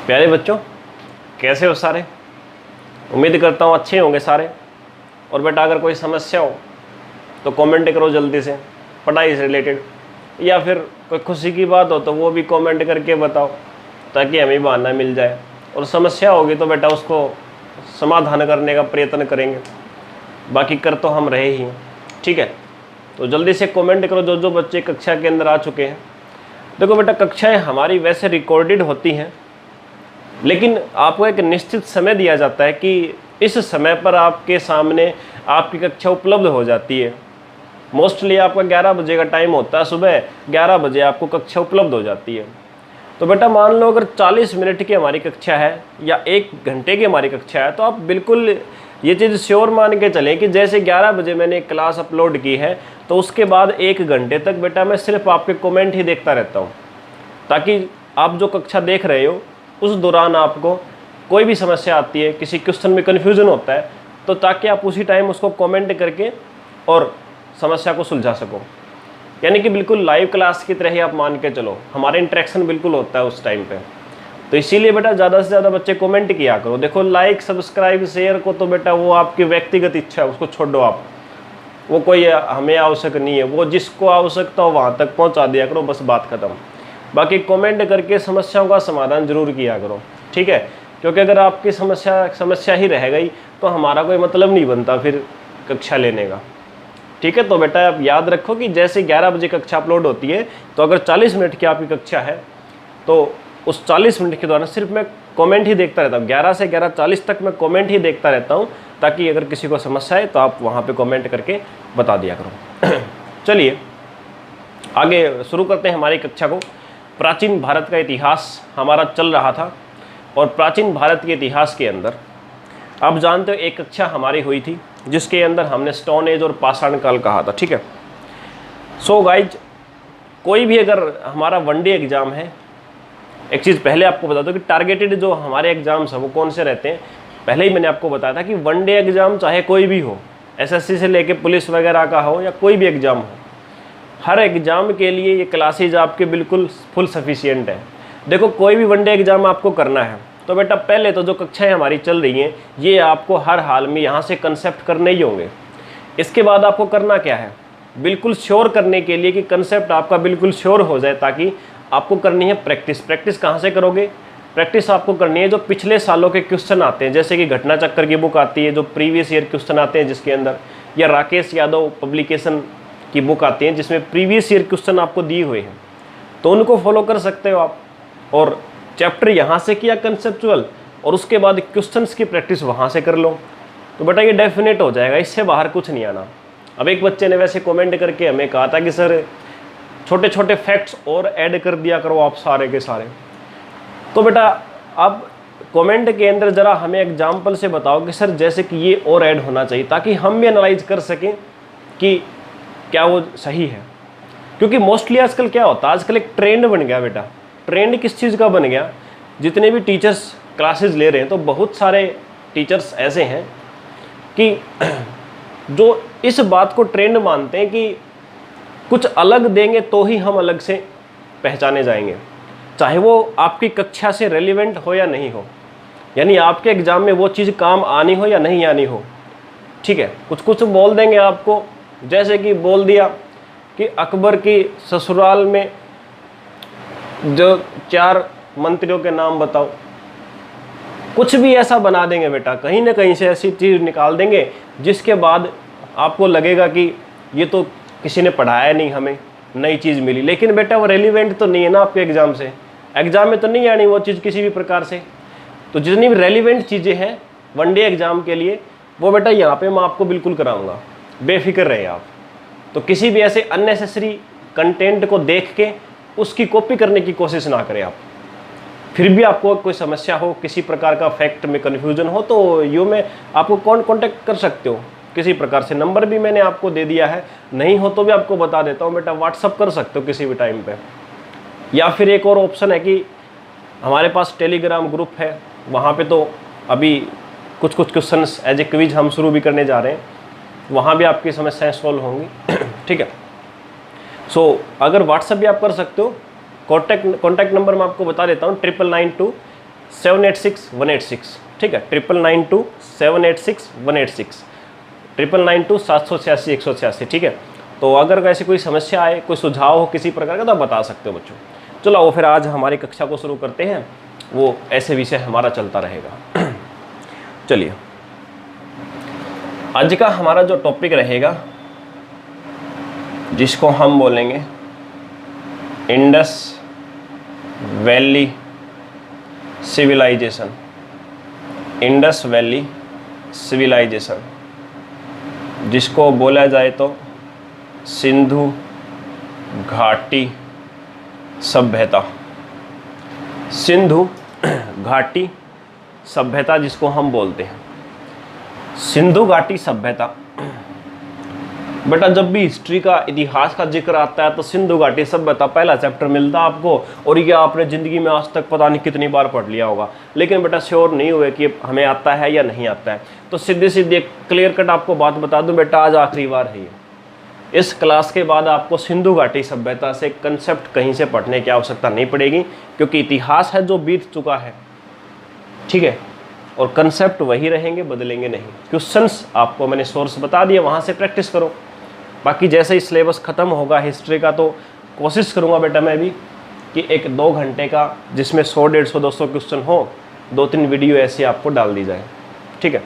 प्यारे बच्चों, कैसे हो सारे? उम्मीद करता हूँ अच्छे होंगे सारे। और बेटा अगर कोई समस्या हो तो कमेंट करो जल्दी से, पढ़ाई से रिलेटेड, या फिर कोई खुशी की बात हो तो वो भी कमेंट करके बताओ ताकि हमें बहाना मिल जाए। और समस्या होगी तो बेटा उसको समाधान करने का प्रयत्न करेंगे, बाकी कर तो हम रहे ही हैं। ठीक है, तो जल्दी से कमेंट करो जो जो बच्चे कक्षा के अंदर आ चुके हैं। देखो बेटा, कक्षाएं हमारी वैसे रिकॉर्डेड होती हैं, लेकिन आपको एक निश्चित समय दिया जाता है कि इस समय पर आपके सामने आपकी कक्षा उपलब्ध हो जाती है। मोस्टली आपका 11 बजे का टाइम होता है, सुबह 11 बजे आपको कक्षा उपलब्ध हो जाती है। तो बेटा मान लो अगर 40 मिनट की हमारी कक्षा है या 1 घंटे की हमारी कक्षा है, तो आप बिल्कुल ये चीज़ श्योर मान के चलें कि जैसे 11 बजे मैंने एक क्लास अपलोड की है तो उसके बाद 1 घंटे तक बेटा मैं सिर्फ आपके कमेंट ही देखता रहता हूँ, ताकि आप जो कक्षा देख रहे हो उस दौरान आपको कोई भी समस्या आती है, किसी क्वेश्चन में कन्फ्यूज़न होता है, तो ताकि आप उसी टाइम उसको कमेंट करके और समस्या को सुलझा सको। यानी कि बिल्कुल लाइव क्लास की तरह ही आप मान के चलो, हमारा इंटरेक्शन बिल्कुल होता है उस टाइम पे। तो इसीलिए बेटा ज़्यादा से ज़्यादा बच्चे कमेंट किया करो। देखो, लाइक सब्सक्राइब शेयर को तो बेटा वो आपकी व्यक्तिगत इच्छा है, उसको छोड़ो आप, वो कोई हमें आवश्यक नहीं है। वो जिसको आवश्यकता हो वहाँ तक पहुँचा दिया करो, बस बात खत्म। बाकी कमेंट करके समस्याओं का समाधान जरूर किया करो, ठीक है? क्योंकि अगर आपकी समस्या ही रह गई तो हमारा कोई मतलब नहीं बनता फिर कक्षा लेने का, ठीक है? तो बेटा आप याद रखो कि जैसे 11 बजे कक्षा अपलोड होती है, तो अगर 40 मिनट की आपकी कक्षा है तो उस 40 मिनट के दौरान सिर्फ मैं कमेंट ही देखता रहता हूँ। 11 से 11:40 तक मैं कमेंट ही देखता रहता हूँ, ताकि अगर किसी को समस्या है तो आप वहाँ पे कमेंट करके बता दिया करो। चलिए आगे शुरू करते हैं हमारी कक्षा को। प्राचीन भारत का इतिहास हमारा चल रहा था, और प्राचीन भारत के इतिहास के अंदर आप जानते हो एक कक्षा हमारी हुई थी जिसके अंदर हमने स्टोन एज और पाषाण काल कहा था, ठीक है? सो गाइज, कोई भी अगर हमारा वनडे एग्ज़ाम है, एक चीज़ पहले आपको बता दो कि टारगेटेड जो हमारे एग्ज़ाम्स हैं वो कौन से रहते हैं। पहले ही मैंने आपको बताया था कि वनडे एग्ज़ाम चाहे कोई भी हो, एसएससी से लेके पुलिस वगैरह का हो या कोई भी एग्ज़ाम हो, हर एग्ज़ाम के लिए ये क्लासेज आपके बिल्कुल फुल सफिशिएंट है। देखो, कोई भी वनडे एग्ज़ाम आपको करना है तो बेटा पहले तो जो कक्षाएं हमारी चल रही हैं ये आपको हर हाल में यहाँ से कंसेप्ट करने ही होंगे। इसके बाद आपको करना क्या है, बिल्कुल श्योर करने के लिए कि कंसेप्ट आपका बिल्कुल श्योर हो जाए, ताकि आपको करनी है प्रैक्टिस। प्रैक्टिस कहाँ से करोगे? प्रैक्टिस आपको करनी है जो पिछले सालों के क्वेश्चन आते हैं, जैसे कि घटना चक्कर की बुक आती है, जो प्रीवियस ईयर क्वेश्चन आते हैं जिसके अंदर, या राकेश यादव पब्लिकेशन की बुक आती है जिसमें प्रीवियस ईयर क्वेश्चन आपको दिए हुए हैं, तो उनको फॉलो कर सकते हो आप। और चैप्टर यहाँ से किया कंसेप्चुअल, और उसके बाद क्वेश्चंस की प्रैक्टिस वहाँ से कर लो, तो बेटा ये डेफिनेट हो जाएगा, इससे बाहर कुछ नहीं आना। अब एक बच्चे ने वैसे कमेंट करके हमें कहा था कि सर छोटे छोटे फैक्ट्स और ऐड कर दिया करो आप सारे के सारे। तो बेटा अब कमेंट के अंदर ज़रा हमें एग्जाम्पल से बताओ कि सर जैसे कि ये और ऐड होना चाहिए, ताकि हम भी एनालाइज कर सकें कि क्या वो सही है। क्योंकि मोस्टली आजकल क्या होता है, आजकल एक ट्रेंड बन गया बेटा। ट्रेंड किस चीज़ का बन गया? जितने भी टीचर्स क्लासेस ले रहे हैं तो बहुत सारे टीचर्स ऐसे हैं कि जो इस बात को ट्रेंड मानते हैं कि कुछ अलग देंगे तो ही हम अलग से पहचाने जाएंगे, चाहे वो आपकी कक्षा से रेलिवेंट हो या नहीं हो, यानी आपके एग्ज़ाम में वो चीज़ काम आनी हो या नहीं आनी हो, ठीक है? कुछ कुछ बोल देंगे आपको, जैसे कि बोल दिया कि अकबर की ससुराल में जो 4 मंत्रियों के नाम बताओ। कुछ भी ऐसा बना देंगे बेटा, कहीं ना कहीं से ऐसी चीज़ निकाल देंगे जिसके बाद आपको लगेगा कि ये तो किसी ने पढ़ाया नहीं, हमें नई चीज़ मिली। लेकिन बेटा वो रेलिवेंट तो नहीं है ना आपके एग्ज़ाम से, एग्ज़ाम में तो नहीं आनी वो चीज़ किसी भी प्रकार से। तो जितनी भी रेलिवेंट चीज़ें हैं वनडे एग्ज़ाम के लिए, वो बेटा यहाँ पे मैं आपको बिल्कुल कराऊँगा, बेफिक्र रहे आप। तो किसी भी ऐसे अननेसेसरी कंटेंट को देख के उसकी कॉपी करने की कोशिश ना करें आप। फिर भी आपको कोई समस्या हो, किसी प्रकार का फैक्ट में कन्फ्यूजन हो, तो यू में आपको कॉन्टेक्ट कर सकते हो किसी प्रकार से। नंबर भी मैंने आपको दे दिया है, नहीं हो तो भी आपको बता देता हूँ बेटा, व्हाट्सअप कर सकते हो किसी भी टाइम पे। या फिर एक और ऑप्शन है कि हमारे पास टेलीग्राम ग्रुप है, वहाँ पे तो अभी कुछ क्वेश्चंस एज ए क्विज हम शुरू भी करने जा रहे हैं, वहाँ भी आपकी समस्याएं सॉल्व होंगी, ठीक है? सो अगर व्हाट्सअप भी आप कर सकते हो, कॉन्टैक्ट नंबर मैं आपको बता देता हूँ, 9992 786-186, ठीक है, 9992-786-186, 9992-786-186, ठीक है। तो अगर ऐसी कोई समस्या आए, कोई सुझाव हो किसी प्रकार का, तो आप बता सकते हो बच्चों। चलो वो फिर आज हमारी कक्षा को शुरू करते हैं, वो ऐसे विषय हमारा चलता रहेगा। चलिए, आज का हमारा जो टॉपिक रहेगा, जिसको हम बोलेंगे Indus valley civilisation, Indus valley civilisation, जिसको बोला जाए तो सिंधु घाटी सभ्यता, सिंधु घाटी सभ्यता जिसको हम बोलते हैं, सिंधु घाटी सभ्यता। बेटा जब भी हिस्ट्री का, इतिहास का जिक्र आता है तो सिंधु घाटी सभ्यता पहला चैप्टर मिलता है आपको, और ये आपने ज़िंदगी में आज तक पता नहीं कितनी बार पढ़ लिया होगा, लेकिन बेटा श्योर नहीं हुए कि हमें आता है या नहीं आता है। तो सीधे सीधे क्लियर कट आपको बात बता दूं बेटा, आज आखिरी बार है ये। इस क्लास के बाद आपको सिंधु घाटी सभ्यता से कंसेप्ट कहीं से पढ़ने की आवश्यकता नहीं पड़ेगी, क्योंकि इतिहास है जो बीत चुका है, ठीक है, और कंसेप्ट वही रहेंगे, बदलेंगे नहीं। क्वेश्चंस आपको मैंने सोर्स बता दिया, वहाँ से प्रैक्टिस करो। बाकी जैसे ही सिलेबस ख़त्म होगा हिस्ट्री का, तो कोशिश करूँगा बेटा मैं भी कि 1-2 घंटे का, जिसमें 100, 150, 200 क्वेश्चन हो, 2-3 वीडियो ऐसे आपको डाल दी जाए, ठीक है।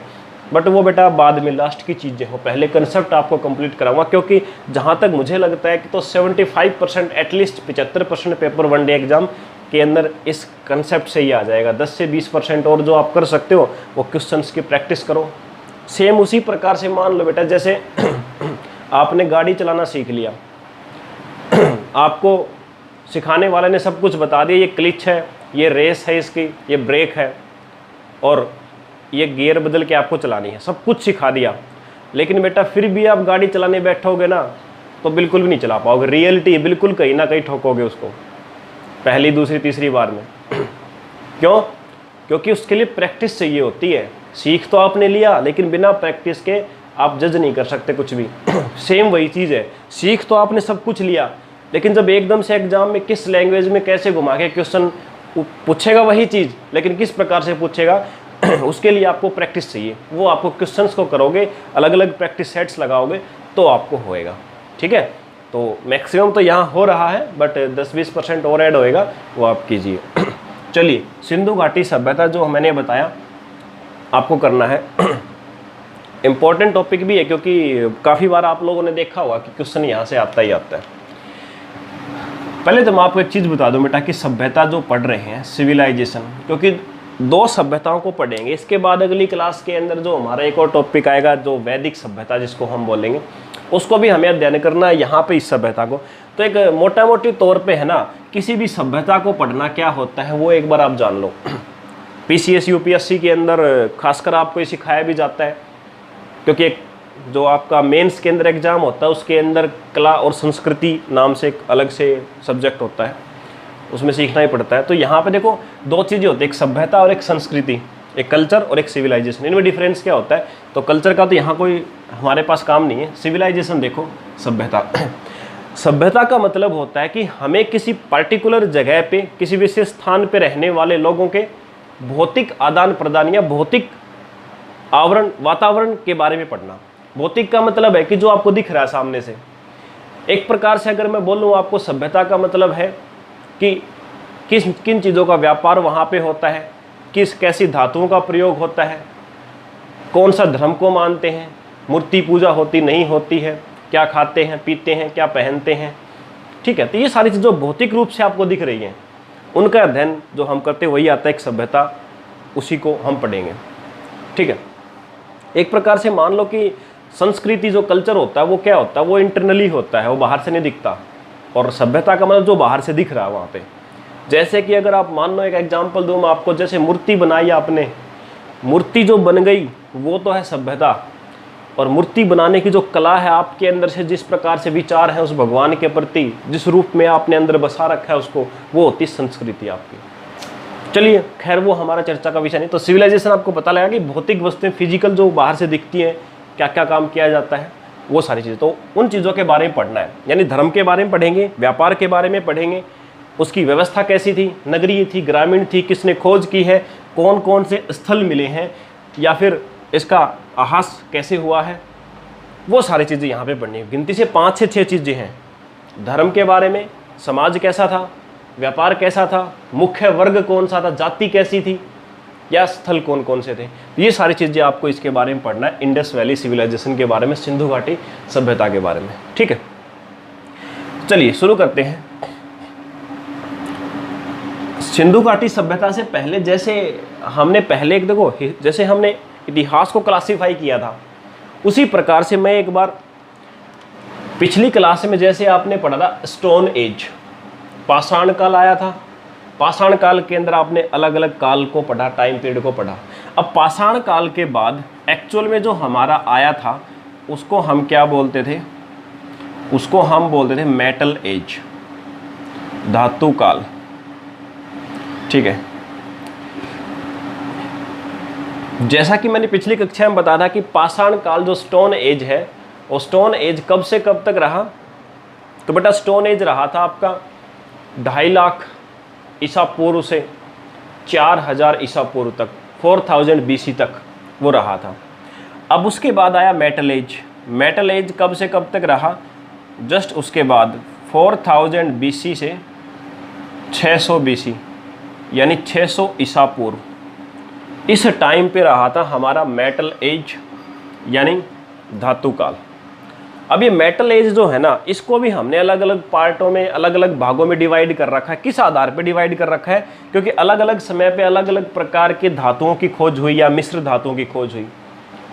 बट वो बेटा बाद में लास्ट की चीज़ें हो, पहले कंसेप्ट आपको कंप्लीट कराऊंगा, क्योंकि जहाँ तक मुझे लगता है कि तो 75% एटलीस्ट 75% पेपर 1 डे एग्जाम के अंदर इस कंसेप्ट से ही आ जाएगा। 10 से 20% और जो आप कर सकते हो वो क्वेश्चंस की प्रैक्टिस करो। सेम उसी प्रकार से मान लो बेटा, जैसे आपने गाड़ी चलाना सीख लिया, आपको सिखाने वाले ने सब कुछ बता दिया, ये क्लिच है, ये रेस है इसकी, ये ब्रेक है, और ये गियर बदल के आपको चलानी है, सब कुछ सिखा दिया। लेकिन बेटा फिर भी आप गाड़ी चलाने बैठोगे ना, तो बिल्कुल भी नहीं चला पाओगे। रियलिटी बिल्कुल कहीं ना कहीं ठोकोगे उसको पहली, दूसरी, तीसरी बार में। क्यों? क्योंकि उसके लिए प्रैक्टिस चाहिए होती है। सीख तो आपने लिया, लेकिन बिना प्रैक्टिस के आप जज नहीं कर सकते कुछ भी। सेम वही चीज़ है, सीख तो आपने सब कुछ लिया, लेकिन जब एकदम से एग्जाम में किस लैंग्वेज में कैसे घुमा के क्वेश्चन पूछेगा वही चीज़, लेकिन किस प्रकार से पूछेगा उसके लिए आपको प्रैक्टिस चाहिए। वो आपको क्वेश्चंस को करोगे, अलग अलग प्रैक्टिस सेट्स लगाओगे तो आपको होएगा, ठीक है। तो मैक्सिमम तो यहाँ हो रहा है, बट 10-20% और ऐड होएगा, वो आप कीजिए। चलिए, सिंधु घाटी सभ्यता जो मैंने बताया आपको करना है, इम्पोर्टेंट टॉपिक भी है, क्योंकि काफ़ी बार आप लोगों ने देखा होगा कि क्वेश्चन यहाँ से आता ही आता है। पहले तो मैं आपको एक चीज़ बता दूं बेटा कि सभ्यता जो पढ़ रहे हैं, सिविलाइजेशन, क्योंकि 2 सभ्यताओं को पढ़ेंगे। इसके बाद अगली क्लास के अंदर जो हमारा एक और टॉपिक आएगा, जो वैदिक सभ्यता जिसको हम बोलेंगे, उसको भी हमें अध्ययन करना है यहाँ पे इस सभ्यता को। तो एक मोटा मोटी तौर पे है ना, किसी भी सभ्यता को पढ़ना क्या होता है वो एक बार आप जान लो। PCS UPSC के अंदर खासकर आपको ये सिखाया भी जाता है, क्योंकि एक जो आपका मेंस के अंदर एग्जाम होता है उसके अंदर कला और संस्कृति नाम से एक अलग से सब्जेक्ट होता है, उसमें सीखना ही पड़ता है। तो यहाँ पे देखो 2 चीज़ें होती है, एक सभ्यता और एक संस्कृति, एक कल्चर और एक सिविलाइजेशन। इनमें डिफरेंस क्या होता है? तो कल्चर का तो यहाँ कोई हमारे पास काम नहीं है। सिविलाइजेशन देखो, सभ्यता सभ्यता का मतलब होता है कि हमें किसी पर्टिकुलर जगह पे, किसी विशेष स्थान पे रहने वाले लोगों के भौतिक आदान प्रदान या भौतिक आवरण, वातावरण के बारे में पढ़ना। भौतिक का मतलब है कि जो आपको दिख रहा है सामने से। एक प्रकार से अगर मैं बोलूँ आपको, सभ्यता का मतलब है कि किन चीज़ों का व्यापार वहाँ पे होता है, कैसी धातुओं का प्रयोग होता है, कौन सा धर्म को मानते हैं, मूर्ति पूजा होती नहीं होती है, क्या खाते हैं पीते हैं, क्या पहनते हैं, ठीक है। तो ये सारी चीज़ें भौतिक रूप से आपको दिख रही हैं, उनका अध्ययन जो हम करते हैं वही आता है एक सभ्यता, उसी को हम पढ़ेंगे, ठीक है। एक प्रकार से मान लो कि संस्कृति जो कल्चर होता है वो क्या होता है, वो इंटरनली होता है, वो बाहर से नहीं दिखता। और सभ्यता का मतलब जो बाहर से दिख रहा है वहाँ पे। जैसे कि अगर आप मान लो, एक एग्जांपल दूँ मैं आपको, जैसे मूर्ति बनाई आपने, मूर्ति जो बन गई वो तो है सभ्यता, और मूर्ति बनाने की जो कला है आपके अंदर से, जिस प्रकार से विचार है उस भगवान के प्रति, जिस रूप में आपने अंदर बसा रखा है उसको, वो होती संस्कृति आपकी। चलिए खैर वो हमारा चर्चा का विषय नहीं। तो सिविलाइजेशन आपको पता लगा कि भौतिक वस्तुएं, फिजिकल जो बाहर से दिखती हैं, क्या क्या काम किया जाता है, वो सारी चीज़ें। तो उन चीज़ों के बारे में पढ़ना है, यानी धर्म के बारे में पढ़ेंगे, व्यापार के बारे में पढ़ेंगे, उसकी व्यवस्था कैसी थी, नगरीय थी, ग्रामीण थी, किसने खोज की है, कौन कौन से स्थल मिले हैं, या फिर इसका आहास कैसे हुआ है, वो सारी चीज़ें यहाँ पे पढ़नी है। गिनती से 5 से 6 चीज़ें हैं। धर्म के बारे में, समाज कैसा था, व्यापार कैसा था, मुख्य वर्ग कौन सा था, जाति कैसी थी, या स्थल कौन कौन से थे, ये सारी चीज़ें आपको इसके बारे में पढ़ना है, इंडस वैली सिविलाइजेशन के बारे में, सिंधु घाटी सभ्यता के बारे में। ठीक है, चलिए शुरू करते हैं। सिंधु घाटी सभ्यता से पहले जैसे हमने पहले एक देखो, जैसे हमने इतिहास को क्लासिफाई किया था, उसी प्रकार से मैं एक बार पिछली क्लास में जैसे आपने पढ़ा था स्टोन एज, पाषाण काल आया था। पाषाण काल के अंदर आपने अलग अलग काल को पढ़ा, टाइम पीरियड को पढ़ा। अब पाषाण काल के बाद एक्चुअल में जो हमारा आया था उसको हम क्या बोलते थे, उसको हम बोलते थे मेटल एज, धातु काल। ठीक है, जैसा कि मैंने पिछली कक्षा में बताया था कि पाषाण काल जो स्टोन एज है, वो स्टोन एज कब से कब तक रहा, तो बेटा स्टोन एज रहा था आपका 2.5 लाख ईसा पूर्व से 4000 ईसा पूर्व तक, 4000 BC तक वो रहा था। अब उसके बाद आया मेटल एज। मेटल एज कब से कब तक रहा, जस्ट उसके बाद 4000 BC से 600 BC, यानी 600 ईसा पूर्व, इस टाइम पे रहा था हमारा मेटल एज, यानी धातु काल। अब ये मेटल एज जो है ना, इसको भी हमने अलग अलग पार्टों में, अलग अलग भागों में डिवाइड कर रखा है। किस आधार पे डिवाइड कर रखा है, क्योंकि अलग अलग समय पे अलग अलग प्रकार के धातुओं की खोज हुई या मिश्र धातुओं की खोज हुई।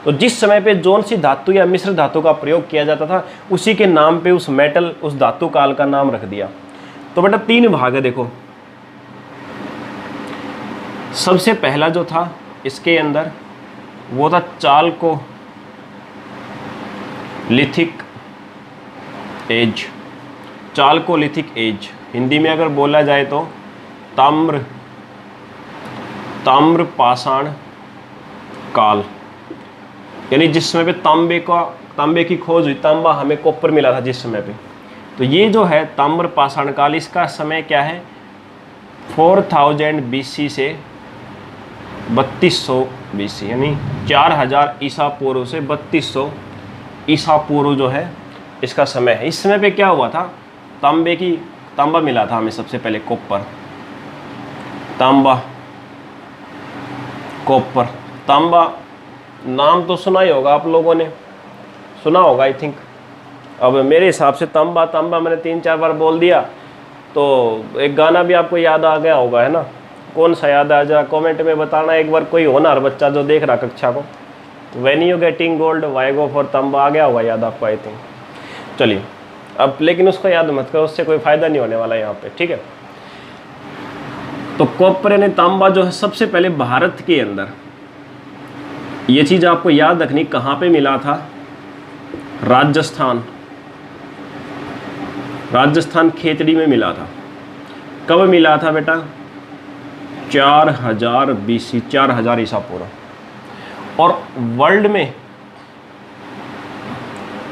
तो जिस समय पे जौन सी धातु या मिश्र धातु का प्रयोग किया जाता था, उसी के नाम पे उस मेटल, उस धातु काल का नाम रख दिया। तो बेटा 3 भाग है देखो। सबसे पहला जो था इसके अंदर वो था chalcolithic age, chalcolithic age, Hindi में अगर बोला जाए तो ताम्र पाषाण काल, यानी जिस समय पे तांबे की खोज हुई, तांबा हमें कॉपर मिला था जिस समय पे, तो ये जो है ताम्र पाषाण काल, इसका समय क्या है 4000 BC से 3200 BC, यानी 4000 ईसा पूर्व से 3200 ईसा पूर्व जो है इसका समय है। इस समय पे क्या हुआ था, तांबा मिला था हमें सबसे पहले, कॉपर, तांबा, कॉपर, तांबा नाम तो सुना ही होगा आप लोगों ने, सुना होगा आई थिंक। अब मेरे हिसाब से तांबा मैंने 3-4 बार बोल दिया, तो एक गाना भी आपको याद आ गया होगा, है ना, कौन सा याद आ जा, कमेंट में बताना एक बार, कोई होनहार बच्चा जो देख रहा कक्षा को। When you getting gold why go for तांबा आ गया होगा याद आपको आई थिंक। चलिए अब, लेकिन उसको याद मत करो, उससे कोई फ़ायदा नहीं होने वाला यहाँ पे। ठीक है, तो कॉपर यानी तांबा जो है सबसे पहले भारत के अंदर, ये चीज़ आपको याद रखनी, कहाँ पे मिला था, राजस्थान खेतड़ी में मिला था। कब मिला था बेटा, 4000 BC, 4000 ईसा पूर्व। और वर्ल्ड में,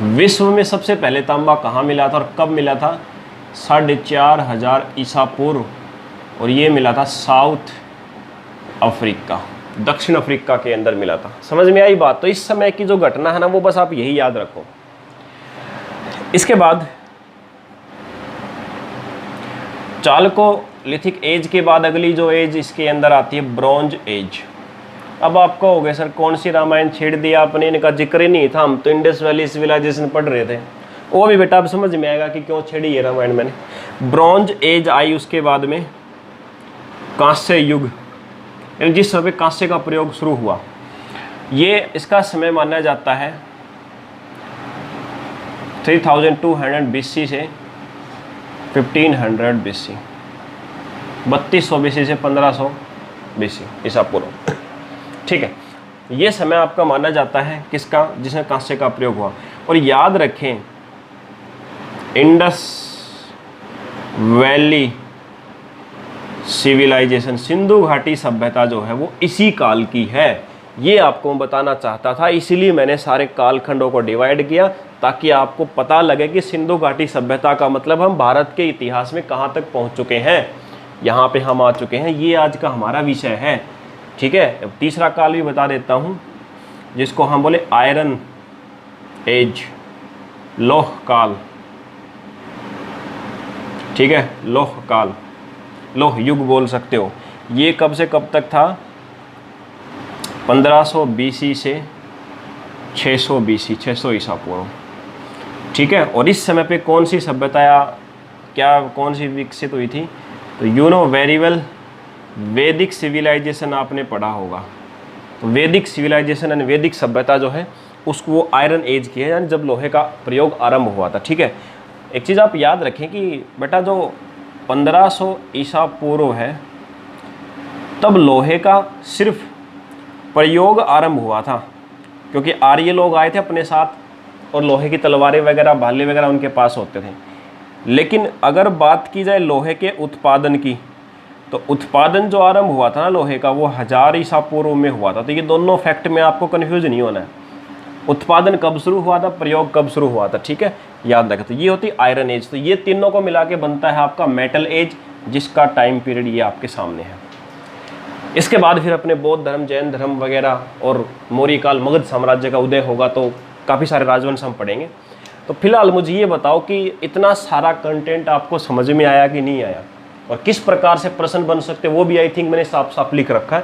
विश्व में सबसे पहले तांबा कहाँ मिला था और कब मिला था, 4500 ईसा पूर्व, और ये मिला था साउथ अफ्रीका, दक्षिण अफ्रीका के अंदर मिला था। समझ में आई बात। तो इस समय की जो घटना है ना, वो बस आप यही याद रखो। इसके बाद चालकोलिथिक एज के बाद अगली जो एज इसके अंदर आती है ब्रॉन्ज एज। अब आपको हो गया सर कौन सी रामायण छेड़ दिया आपने, इनका जिक्र ही नहीं था, हम तो इंडस वैली सिविलाइजेशन पढ़ रहे थे। वो भी बेटा अब समझ में आएगा कि क्यों छेड़ी ये रामायण मैंने। ब्रॉन्ज एज आई, उसके बाद में कांस्य युग, यानी जिस समय कांस्य का प्रयोग शुरू हुआ, ये इसका समय माना जाता है 3200 BC से 1500 BC, 3200 BC से 1500 BC ईसा पूर्व। ठीक है, ये समय आपका माना जाता है किसका, जिसमें कांस्य का प्रयोग हुआ। और याद रखें इंडस वैली सिविलाइजेशन, सिंधु घाटी सभ्यता जो है वो इसी काल की है। ये आपको मैं बताना चाहता था, इसीलिए मैंने सारे कालखंडों को डिवाइड किया, ताकि आपको पता लगे कि सिंधु घाटी सभ्यता का मतलब हम भारत के इतिहास में कहाँ तक पहुँच चुके हैं, यहाँ पे हम आ चुके हैं। ये आज का हमारा विषय है, ठीक है। अब तीसरा काल भी बता देता हूँ, जिसको हम बोले आयरन एज, लोह काल, ठीक है, लोह काल, लोह युग बोल सकते हो। ये कब से कब तक था? 1500 BC से 600 BC, 600 ईसा पूर्व, ठीक है। और इस समय पे कौन सी सभ्यता कौन सी विकसित हुई थी? तो यू नो वेरी वेल, वैदिक सिविलाइजेशन आपने पढ़ा होगा। तो वैदिक सिविलाइजेशन यानी वैदिक सभ्यता जो है उसको वो आयरन एज की है, यानी जब लोहे का प्रयोग आरंभ हुआ था, ठीक है। एक चीज़ आप याद रखें कि बेटा जो 1500 ईसा पूर्व है तब लोहे का सिर्फ प्रयोग आरंभ हुआ था, क्योंकि आर्य लोग आए थे अपने साथ और लोहे की तलवारें वगैरह, भाले वगैरह उनके पास होते थे। लेकिन अगर बात की जाए लोहे के उत्पादन की, तो उत्पादन जो आरंभ हुआ था ना लोहे का, वो 1000 ईसा पूर्व में हुआ था। तो ये दोनों फैक्ट में आपको कन्फ्यूज नहीं होना है, उत्पादन कब शुरू हुआ था, प्रयोग कब शुरू हुआ था, ठीक है, याद रखें। तो ये होती आयरन एज। तो ये तीनों को मिला के बनता है आपका मेटल एज, जिसका टाइम पीरियड ये आपके सामने है। इसके बाद फिर अपने बौद्ध धर्म, जैन धर्म वगैरह और मौर्य काल, मगध साम्राज्य का उदय होगा, तो काफ़ी सारे राजवंश हम पढ़ेंगे। तो फिलहाल मुझे ये बताओ कि इतना सारा कंटेंट आपको समझ में आया कि नहीं आया, और किस प्रकार से प्रश्न बन सकते वो भी आई थिंक मैंने साफ साफ लिख रखा है।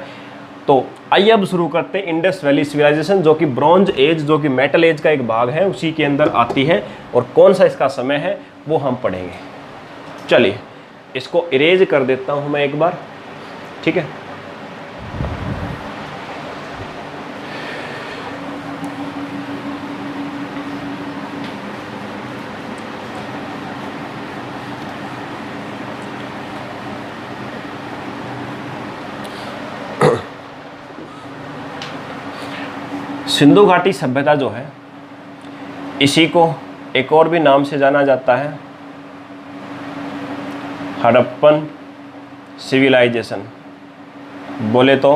तो आइए अब शुरू करते हैं। इंडस वैली सिविलाइजेशन, जो कि ब्रॉन्ज एज, जो कि मेटल एज का एक भाग है, उसी के अंदर आती है, और कौन सा इसका समय है वो हम पढ़ेंगे। चलिए इसको इरेज कर देता हूँ मैं एक बार, ठीक है। सिंधु घाटी सभ्यता जो है, इसी को एक और भी नाम से जाना जाता है, हड़प्पन सिविलाइजेशन। बोले तो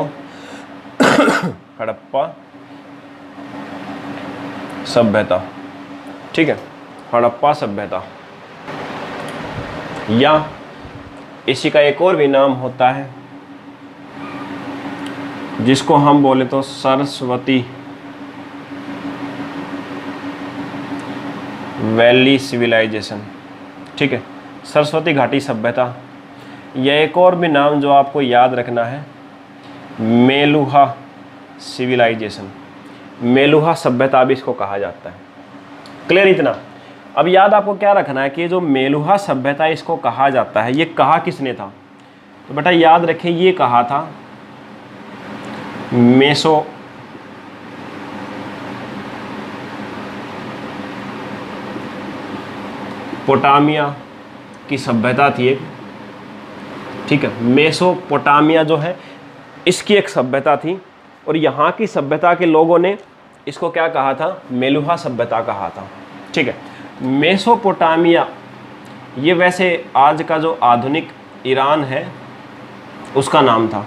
हड़प्पा सभ्यता, ठीक है, हड़प्पा सभ्यता, या इसी का एक और भी नाम होता है जिसको हम बोले तो सरस्वती वैली सिविलाइजेशन, ठीक है, सरस्वती घाटी सभ्यता। यह एक और भी नाम जो आपको याद रखना है, मेलुहा सिविलाइजेशन, मेलुहा सभ्यता भी इसको कहा जाता है। क्लियर इतना? अब याद आपको क्या रखना है कि जो मेलुहा सभ्यता इसको कहा जाता है, ये कहा किसने था? तो बेटा याद रखें, ये कहा था मेसोपोटामिया की सभ्यता थी एक, ठीक है। मेसोपोटामिया जो है इसकी एक सभ्यता थी, और यहाँ की सभ्यता के लोगों ने इसको क्या कहा था? मेलुहा सभ्यता कहा था, ठीक है। मेसोपोटामिया ये वैसे आज का जो आधुनिक ईरान है उसका नाम था,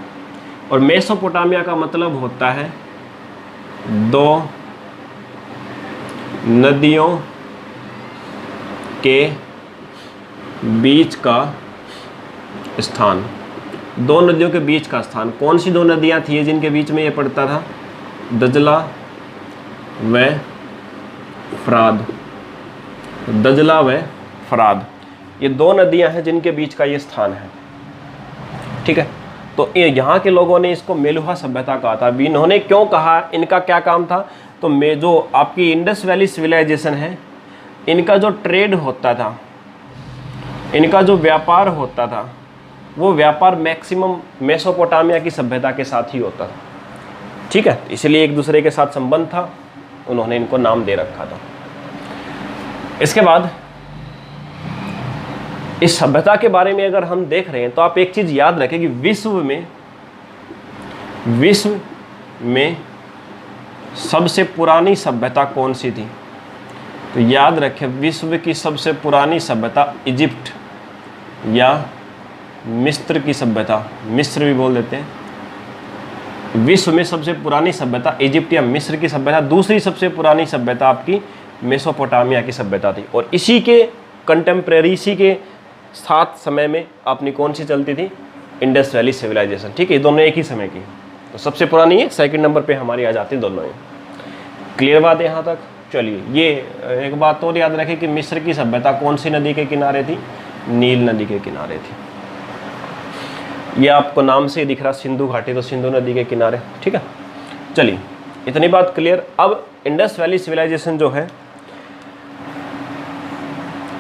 और मेसोपोटामिया का मतलब होता है दो नदियों के बीच का स्थान। दो नदियों के बीच का स्थान, कौन सी दो नदियां थी जिनके बीच में ये पड़ता था? दजला व फराद, दजला व फराद, ये दो नदियां हैं जिनके बीच का ये स्थान है, ठीक है। तो यहाँ के लोगों ने इसको मेलुहा सभ्यता कहा था। अभी इन्होंने क्यों कहा, इनका क्या काम था? तो जो आपकी इंडस वैली सिविलाइजेशन है, इनका जो ट्रेड होता था, इनका जो व्यापार होता था, वो व्यापार मैक्सिमम मेसोपोटामिया की सभ्यता के साथ ही होता था, ठीक है। इसलिए एक दूसरे के साथ संबंध था, उन्होंने इनको नाम दे रखा था। इसके बाद इस सभ्यता के बारे में अगर हम देख रहे हैं तो आप एक चीज़ याद रखें कि विश्व में सबसे पुरानी सभ्यता कौन सी थी? तो याद रखें, विश्व की सबसे पुरानी सभ्यता इजिप्ट या मिस्र की सभ्यता, मिस्र भी बोल देते हैं। विश्व में सबसे पुरानी सभ्यता इजिप्ट या मिस्र की सभ्यता। दूसरी सबसे पुरानी सभ्यता आपकी मेसोपोटामिया की सभ्यता थी। और इसी के कंटेम्प्रेरी, इसी के साथ समय में अपनी कौन सी चलती थी, इंडस वैली सिविलाइजेशन। ठीक है, ये दोनों एक ही समय की, तो सबसे पुरानी है, सेकंड नंबर पे हमारी आ जाती है दोनों ही। क्लियर बात है यहाँ तक? चलिए, ये एक बात और याद रखें कि मिस्र की सभ्यता कौन सी नदी के किनारे थी, नील नदी के किनारे थी। ये आपको नाम से ही दिख रहा सिंधु घाटी, तो सिंधु नदी के किनारे। ठीक है, चलिए इतनी बात क्लियर। अब इंडस वैली सिविलाइजेशन जो है,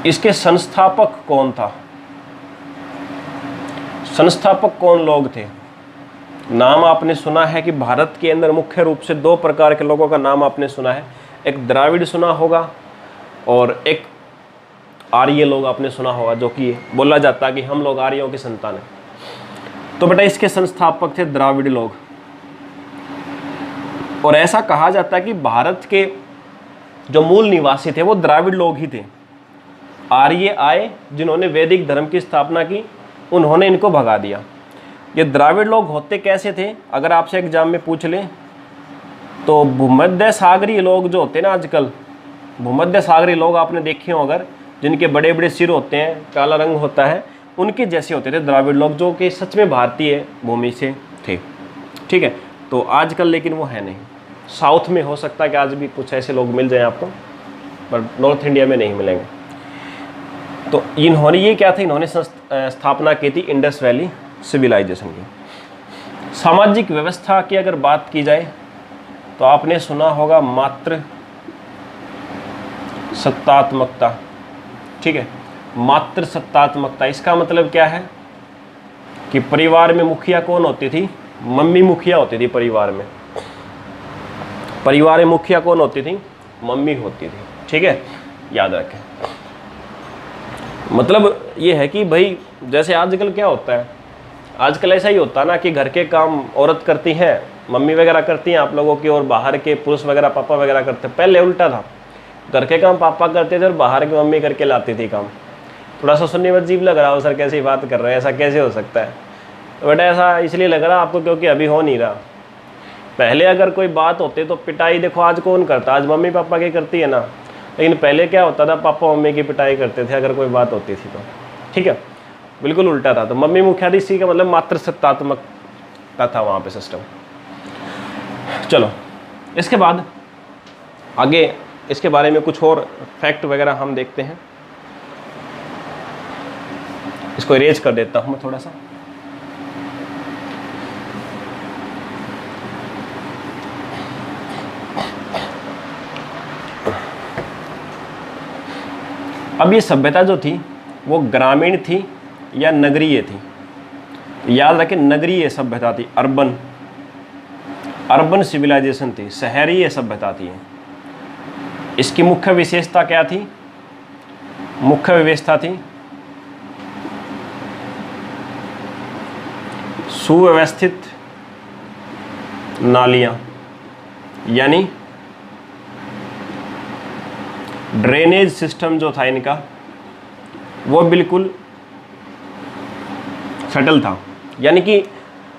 इसके संस्थापक कौन था, संस्थापक कौन लोग थे? नाम आपने सुना है कि भारत के अंदर मुख्य रूप से दो प्रकार के लोगों का नाम आपने सुना है, एक द्राविड़ सुना होगा और एक आर्य लोग आपने सुना होगा, जो कि बोला जाता है कि हम लोग आर्यों की संतान हैं। तो बेटा इसके संस्थापक थे द्राविड़ लोग, और ऐसा कहा जाता है कि भारत के जो मूल निवासी थे वो द्राविड़ लोग ही थे। आर्य आए जिन्होंने वैदिक धर्म की स्थापना की, उन्होंने इनको भगा दिया। ये द्राविड़ लोग होते कैसे थे, अगर आपसे एग्जाम में पूछ लें तो भूमध्य सागरीय लोग जो होते हैं ना, आजकल भूमध्य सागरीय लोग आपने देखे हो अगर, जिनके बड़े बड़े सिर होते हैं, काला रंग होता है, उनके जैसे होते थे द्राविड़ लोग, जो कि सच में भारतीय भूमि से थे। ठीक है, तो आजकल लेकिन वो है नहीं। साउथ में हो सकता है कि आज भी कुछ ऐसे लोग मिल जाएं आपको, पर नॉर्थ इंडिया में नहीं मिलेंगे। तो इन्होंने ये क्या था, इन्होंने स्थापना की थी इंडस वैली सिविलाइजेशन की। सामाजिक व्यवस्था की अगर बात की जाए तो आपने सुना होगा मातृ सत्तात्मकता। ठीक है, मातृ सत्तात्मकता, इसका मतलब क्या है कि परिवार में मुखिया कौन होती थी, मम्मी मुखिया होती थी परिवार में। परिवार में मुखिया कौन होती थी, मम्मी होती थी। ठीक है, याद रखें। मतलब ये है कि भाई जैसे आजकल क्या होता है, आजकल ऐसा ही होता है ना कि घर के काम औरत करती हैं, मम्मी वगैरह करती हैं आप लोगों की, और बाहर के पुरुष वगैरह पापा वगैरह करते हैं। पहले उल्टा था, घर के काम पापा करते थे और बाहर की मम्मी करके लाती थी काम। थोड़ा सा सुनने में अजीब लग रहा हो, सर कैसी बात कर रहे हैं, ऐसा कैसे हो सकता है? तो बेटा ऐसा इसलिए लग रहा आपको क्योंकि अभी हो नहीं रहा। पहले अगर कोई बात होती तो पिटाई देखो आज कौन करता, आज मम्मी पापा की करती है ना, लेकिन पहले क्या होता था, पापा मम्मी की पिटाई करते थे अगर कोई बात होती थी तो। ठीक है, बिल्कुल उल्टा था। तो मम्मी मुखिया थी, इसी का मतलब मातृ सत्तात्मकता था वहाँ पे सिस्टम। चलो इसके बाद आगे इसके बारे में कुछ और फैक्ट वगैरह हम देखते हैं। इसको इरेज कर देता हूँ मैं थोड़ा सा। अब ये सभ्यता जो थी वो ग्रामीण थी या नगरीय थी? याद रखें, नगरीय सभ्यता थी, अर्बन सिविलाइजेशन थी, शहरीय सभ्यता थी। इसकी मुख्य विशेषता क्या थी? मुख्य विशेषता थी सुव्यवस्थित नालियां, यानी ड्रेनेज सिस्टम जो था इनका वो बिल्कुल सेटल था। यानी कि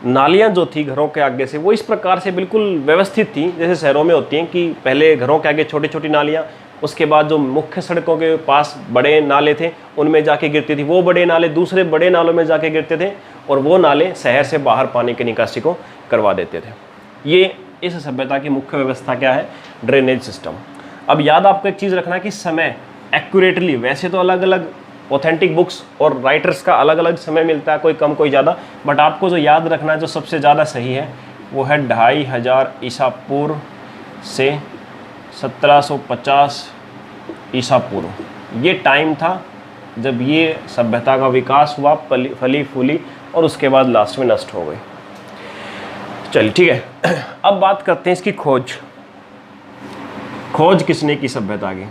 नालियां जो थी घरों के आगे से वो इस प्रकार से बिल्कुल व्यवस्थित थी, जैसे शहरों में होती हैं कि पहले घरों के आगे छोटी छोटी नालियां, उसके बाद जो मुख्य सड़कों के पास बड़े नाले थे उनमें जाके गिरती थी, वो बड़े नाले दूसरे बड़े नालों में जाके गिरते थे, और वो नाले शहर से बाहर पानी की निकासी को करवा देते थे। ये इस सभ्यता की मुख्य व्यवस्था क्या है? Drainage system. अब याद आपको एक चीज़ रखना कि समय एक्यूरेटली, वैसे तो अलग अलग ऑथेंटिक बुक्स और राइटर्स का अलग अलग समय मिलता है, कोई कम कोई ज़्यादा, बट आपको जो याद रखना है जो सबसे ज़्यादा सही है वो है 2500 ईसा पूर्व से 1750 ईसा पूर्व। ये टाइम था जब ये सभ्यता का विकास हुआ, फली फूली, और उसके बाद लास्ट में नष्ट हो गई। चलिए ठीक है, अब बात करते हैं इसकी खोज। खोज किसने की सभ्यता की?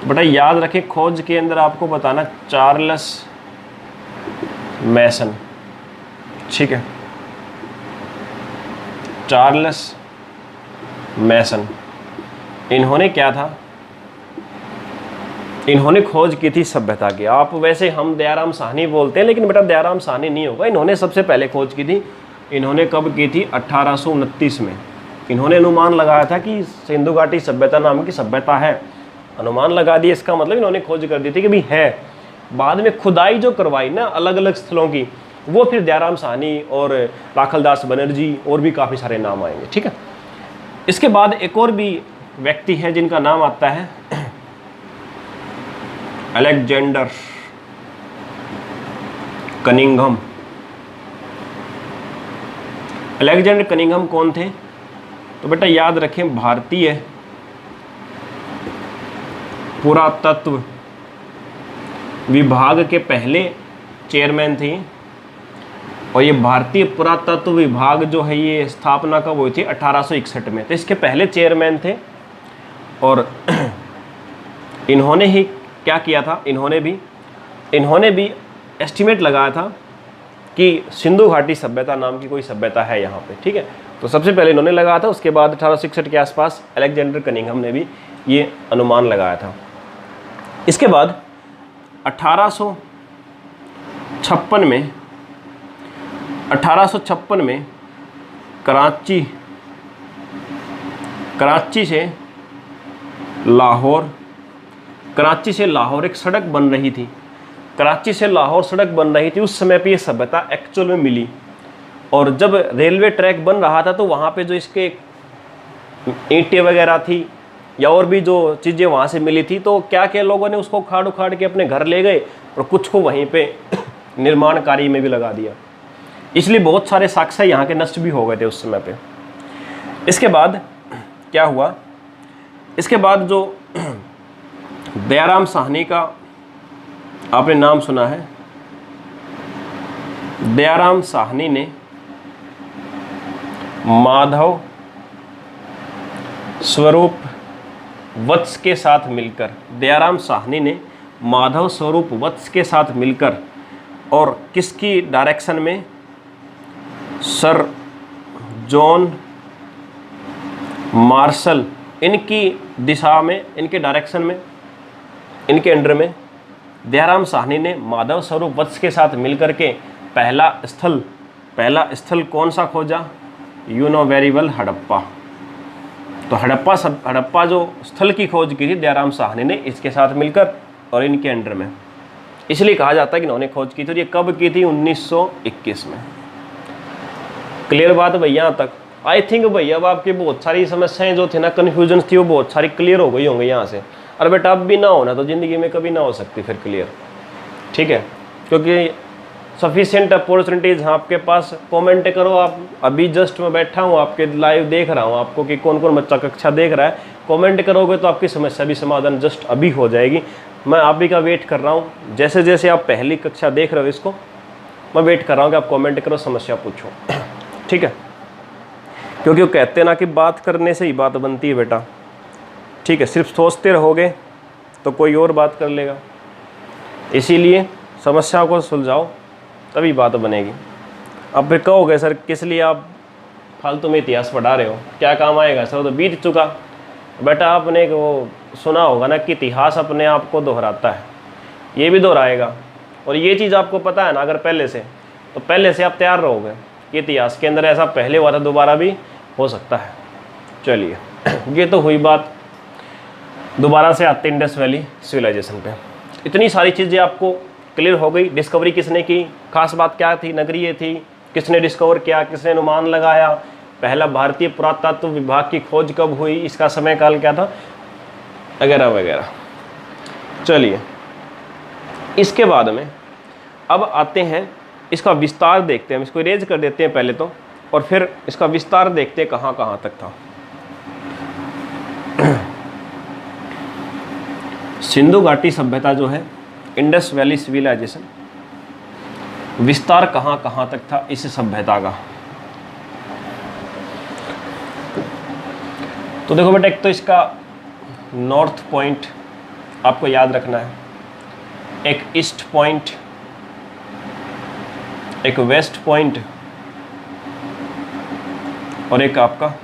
बेटा याद रखें, खोज के अंदर आपको बताना चार्ल्स मैसन। ठीक है, चार्ल्स मैसन, इन्होंने क्या था, इन्होंने खोज की थी सभ्यता की। आप वैसे हम दयाराम साहनी बोलते हैं, लेकिन बेटा दयाराम साहनी नहीं होगा, इन्होंने सबसे पहले खोज की थी। इन्होंने कब की थी? 1829 में। इन्होंने अनुमान लगाया था कि सिंधु घाटी सभ्यता नाम की सभ्यता है, अनुमान लगा दिया, इसका मतलब इन्होंने खोज कर दी थी कि भाई है। बाद में खुदाई जो करवाई ना अलग अलग स्थलों की, वो फिर दयाराम साहनी और राखलदास बनर्जी और भी काफ़ी सारे नाम आएंगे, ठीक है। इसके बाद एक और भी व्यक्ति हैं जिनका नाम आता है अलेक्जेंडर कनिंघम। अलेक्जेंडर कनिंघम कौन थे? तो बेटा याद रखें, भारतीय पुरातत्व विभाग के पहले चेयरमैन थे। और ये भारतीय पुरातत्व विभाग जो है ये स्थापना कब हुई थी? 1861 में। तो इसके पहले चेयरमैन थे। और इन्होंने ही क्या किया था, इन्होंने भी एस्टिमेट लगाया था कि सिंधु घाटी सभ्यता नाम की कोई सभ्यता है यहाँ पे, ठीक है। तो सबसे पहले इन्होंने लगाया था, उसके बाद 1861 के आसपास अलेक्जेंडर कनिंघम ने भी ये अनुमान लगाया था। इसके बाद 1856 में कराची से लाहौर एक सड़क बन रही थी। कराची से लाहौर सड़क बन रही थी, उस समय पे ये सभ्यता एक्चुअल में मिली। और जब रेलवे ट्रैक बन रहा था तो वहाँ पे जो इसके ईंटें वगैरह थी या और भी जो चीज़ें वहाँ से मिली थी, तो क्या क्या लोगों ने उसको उखाड़ उखाड़ के अपने घर ले गए और कुछ को वहीं पे निर्माण कार्य में भी लगा दिया। इसलिए बहुत सारे साक्ष्य यहाँ के नष्ट भी हो गए थे उस समय पे। इसके बाद क्या हुआ? इसके बाद जो दयाराम साहनी का आपने नाम सुना है, दयाराम साहनी ने माधव स्वरूप वत्स के साथ मिलकर, दयाराम साहनी ने माधव स्वरूप वत्स के साथ मिलकर, और किसकी डायरेक्शन में? सर जॉन मार्शल, इनकी दिशा में, इनके डायरेक्शन में, इनके अंडर में दयाराम साहनी ने माधव स्वरूप वत्स के साथ मिलकर के पहला स्थल कौन सा खोजा? You know very well, Harappa. तो हड़प्पा जो स्थल की खोज की थी दयाराम साहनी ने इसके साथ मिलकर और इनके अंडर में, इसलिए कहा जाता है कि इन्होंने खोज की थी। और ये कब की थी? 1921 में। क्लियर बात भैया यहाँ तक? आई थिंक भैया अब आपकी बहुत सारी समस्याएं जो थी ना, कन्फ्यूजन थी, वो बहुत सारी क्लियर हो गई होंगी यहाँ से। और बेटा अब भी ना होना तो ज़िंदगी में कभी ना हो सकती फिर क्लियर, ठीक है। क्योंकि सफिशिएंट अपॉर्चुनिटीज़ हैं आपके पास। कमेंट करो आप, अभी जस्ट मैं बैठा हूँ आपके लाइव देख रहा हूँ आपको कि कौन कौन बच्चा कक्षा देख रहा है। कमेंट करोगे तो आपकी समस्या भी समाधान जस्ट अभी हो जाएगी। मैं आप ही का वेट कर रहा हूँ। जैसे जैसे आप पहली कक्षा देख रहे हो इसको, मैं वेट कर रहा हूँ कि आप कमेंट करो, समस्या पूछो, ठीक है। क्योंकि वो कहते हैं ना कि बात करने से ही बात बनती है बेटा, ठीक है। सिर्फ सोचते रहोगे तो कोई और बात कर लेगा। इसीलिए समस्या को सुलझाओ तभी बात बनेगी। अब फिर कहोगे सर किस लिए आप फालतू में इतिहास पढ़ा रहे हो, क्या काम आएगा सर, वो तो बीत चुका। बेटा आपने वो सुना होगा ना कि इतिहास अपने आप को दोहराता है, ये भी दोहराएगा। और ये चीज़ आपको पता है ना अगर पहले से, तो पहले से आप तैयार रहोगे कि इतिहास के अंदर ऐसा पहले हुआ था दोबारा भी हो सकता है। चलिए ये तो हुई बात। दोबारा से आते इंडस वैली सिविलाइजेशन पे। इतनी सारी चीज़ें आपको क्लियर हो गई। डिस्कवरी किसने की, खास बात क्या थी, नगरीय थी, किसने डिस्कवर किया, किसने अनुमान लगाया, पहला भारतीय पुरातत्व विभाग की खोज कब हुई, इसका समय काल क्या था, वगैरह वगैरह। चलिए इसके बाद में अब आते हैं, इसका विस्तार देखते हैं। हम इसको इरेज कर देते हैं पहले तो, और फिर इसका विस्तार देखते हैं कहाँ कहाँ तक था। सिंधु घाटी सभ्यता जो है, इंडस वैली सिविलाइजेशन, विस्तार कहाँ कहाँ तक था इस सभ्यता का। तो देखो बेटा, एक तो इसका नॉर्थ पॉइंट आपको याद रखना है, एक ईस्ट पॉइंट, एक वेस्ट पॉइंट, और एक आपका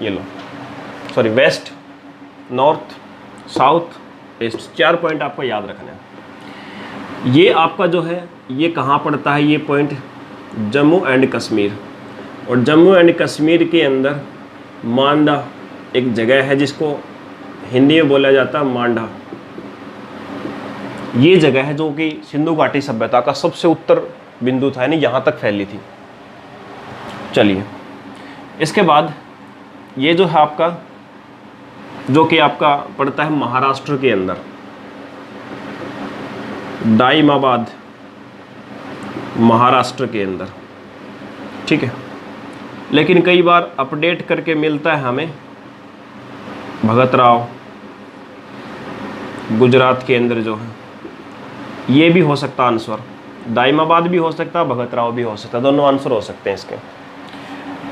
ये लो, sorry west, north, south, east, 4 point आपको याद रखना है। ये आपका जो है ये कहाँ पड़ता है, ये पॉइंट जम्मू एंड कश्मीर। और जम्मू एंड कश्मीर के अंदर मांडा एक जगह है जिसको हिंदी में बोला जाता है मांडा। ये जगह है जो कि सिंधु घाटी सभ्यता का सबसे उत्तर बिंदु था, यानी यहाँ तक फैली थी। चलिए, इसके बाद ये जो है आपका, जो कि आपका पड़ता है महाराष्ट्र के अंदर, दाइमाबाद, महाराष्ट्र के अंदर, ठीक है। लेकिन कई बार अपडेट करके मिलता है हमें भगतराव, गुजरात के अंदर जो है, ये भी हो सकता आंसर। दाइमाबाद भी हो सकता है, भगतराव भी हो सकता है, दोनों आंसर हो सकते हैं इसके।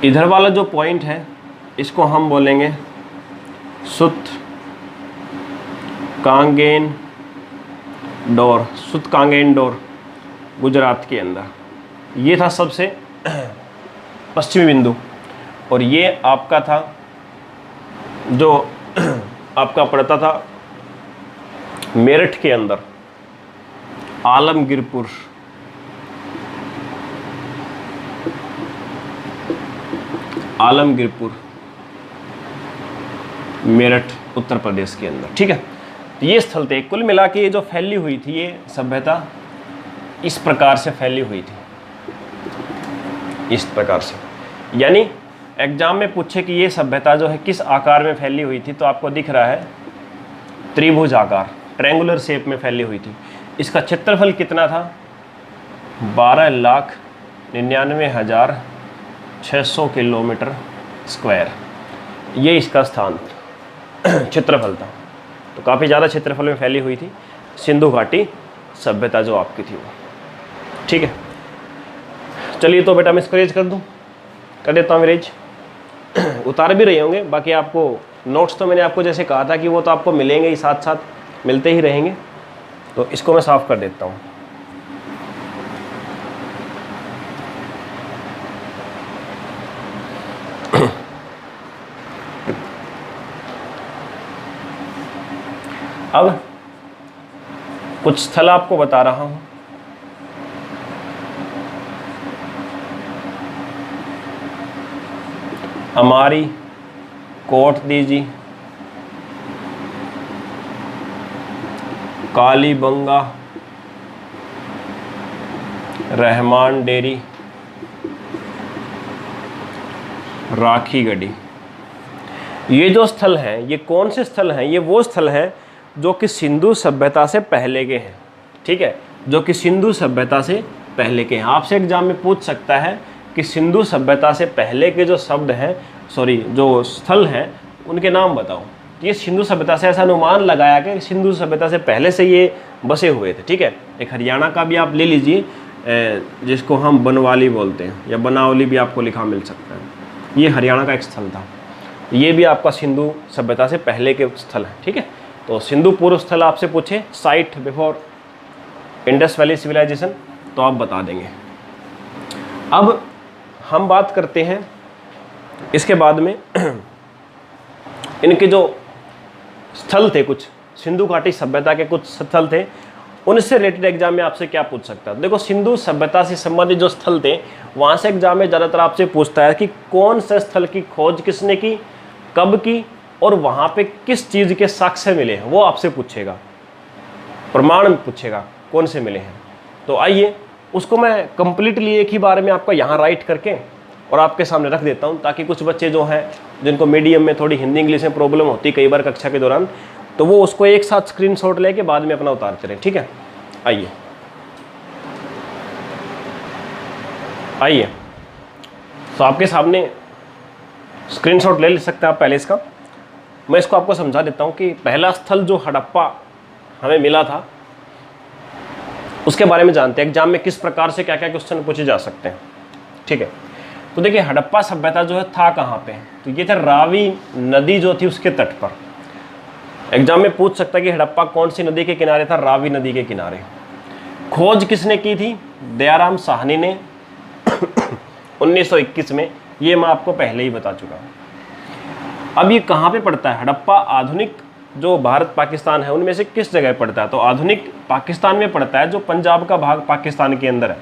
इधर वाला जो पॉइंट है इसको हम बोलेंगे सुत कांगेन डोर, सुत कांगेन डोर, गुजरात के अंदर। ये था सबसे पश्चिमी बिंदु। और ये आपका था जो आपका पड़ता था मेरठ के अंदर, आलमगीरपुर, आलमगीरपुर, मेरठ, उत्तर प्रदेश के अंदर, ठीक है। तो ये स्थल थे। कुल मिला के ये जो फैली हुई थी, ये सभ्यता इस प्रकार से फैली हुई थी, इस प्रकार से। यानी एग्जाम में पूछे कि ये सभ्यता जो है किस आकार में फैली हुई थी, तो आपको दिख रहा है त्रिभुज आकार, ट्रायंगुलर शेप में फैली हुई थी। इसका क्षेत्रफल कितना था? 12,99,600 किलोमीटर स्क्वायर, ये इसका स्थान क्षेत्रफल था। तो काफ़ी ज़्यादा क्षेत्रफल में फैली हुई थी सिंधु घाटी सभ्यता जो आपकी थी वो, ठीक है। चलिए, तो बेटा मैं इसको रेज कर दूँ, कर देता हूँ रेज। उतार भी रहे होंगे, बाकी आपको नोट्स तो मैंने आपको जैसे कहा था कि वो तो आपको मिलेंगे ही, साथ साथ मिलते ही रहेंगे। तो इसको मैं साफ कर देता हूँ। अब कुछ स्थल आपको बता रहा हूँ। हमारी कोटदीजी, कालीबंगा, रहमान डेरी, राखीगढ़ी। ये जो स्थल हैं, ये कौन से स्थल हैं? ये वो स्थल हैं जो कि सिंधु सभ्यता से पहले के हैं, ठीक है, जो कि सिंधु सभ्यता से पहले के हैं। आपसे एग्जाम में पूछ सकता है कि सिंधु सभ्यता से पहले के जो शब्द हैं, सॉरी जो स्थल हैं, उनके नाम बताओ। ये सिंधु सभ्यता से ऐसा अनुमान लगाया कि सिंधु सभ्यता से पहले से ये बसे हुए थे, ठीक है। एक हरियाणा का भी आप ले लीजिए, जिसको हम बनवाली बोलते हैं, या बनावली भी आपको लिखा मिल सकता है। ये हरियाणा का एक स्थल था, ये भी आपका सिंधु सभ्यता से पहले के स्थल है, ठीक है। तो सिंधु पूर्व स्थल आपसे पूछे site before Indus valley civilisation, तो आप बता देंगे। अब हम बात करते हैं इसके बाद में इनके जो स्थल थे, कुछ सिंधु घाटी सभ्यता के कुछ स्थल थे, उनसे रिलेटेड एग्जाम में आपसे क्या पूछ सकता है। देखो, सिंधु सभ्यता से संबंधित जो स्थल थे, वहाँ से एग्जाम में ज़्यादातर आपसे पूछता है कि कौन से स्थल की खोज किसने की, कब की, और वहाँ पे किस चीज़ के साक्ष्य मिले हैं, वो आपसे पूछेगा, प्रमाण पूछेगा कौन से मिले हैं। तो आइए उसको मैं कंप्लीटली एक ही बार में आपका यहाँ राइट करके और आपके सामने रख देता हूँ, ताकि कुछ बच्चे जो हैं जिनको मीडियम में थोड़ी हिंदी इंग्लिश में प्रॉब्लम होती कई बार कक्षा के दौरान, तो वो उसको एक साथ स्क्रीनशॉट लेके बाद में अपना उतारते रहें, ठीक है। आइए आइए, तो आपके सामने स्क्रीनशॉट ले सकते हैं आप पहले इसका। मैं इसको आपको समझा देता हूँ कि पहला स्थल जो हड़प्पा हमें मिला था, उसके बारे में जानते हैं एग्जाम में किस प्रकार से क्या क्या क्वेश्चन पूछे जा सकते हैं, ठीक है। तो देखिए, हड़प्पा सभ्यता जो है था कहाँ पे? तो ये था रावी नदी जो थी उसके तट पर। एग्जाम में पूछ सकता है कि हड़प्पा कौन सी नदी के किनारे था? रावी नदी के किनारे। खोज किसने की थी? दयाराम साहनी ने 1921 में। ये मैं आपको पहले ही बता चुका हूँ। अब ये कहाँ पे पड़ता है? हड़प्पा आधुनिक जो भारत पाकिस्तान है उनमें से किस जगह पड़ता है? तो आधुनिक पाकिस्तान में पड़ता है, जो पंजाब का भाग पाकिस्तान के अंदर है।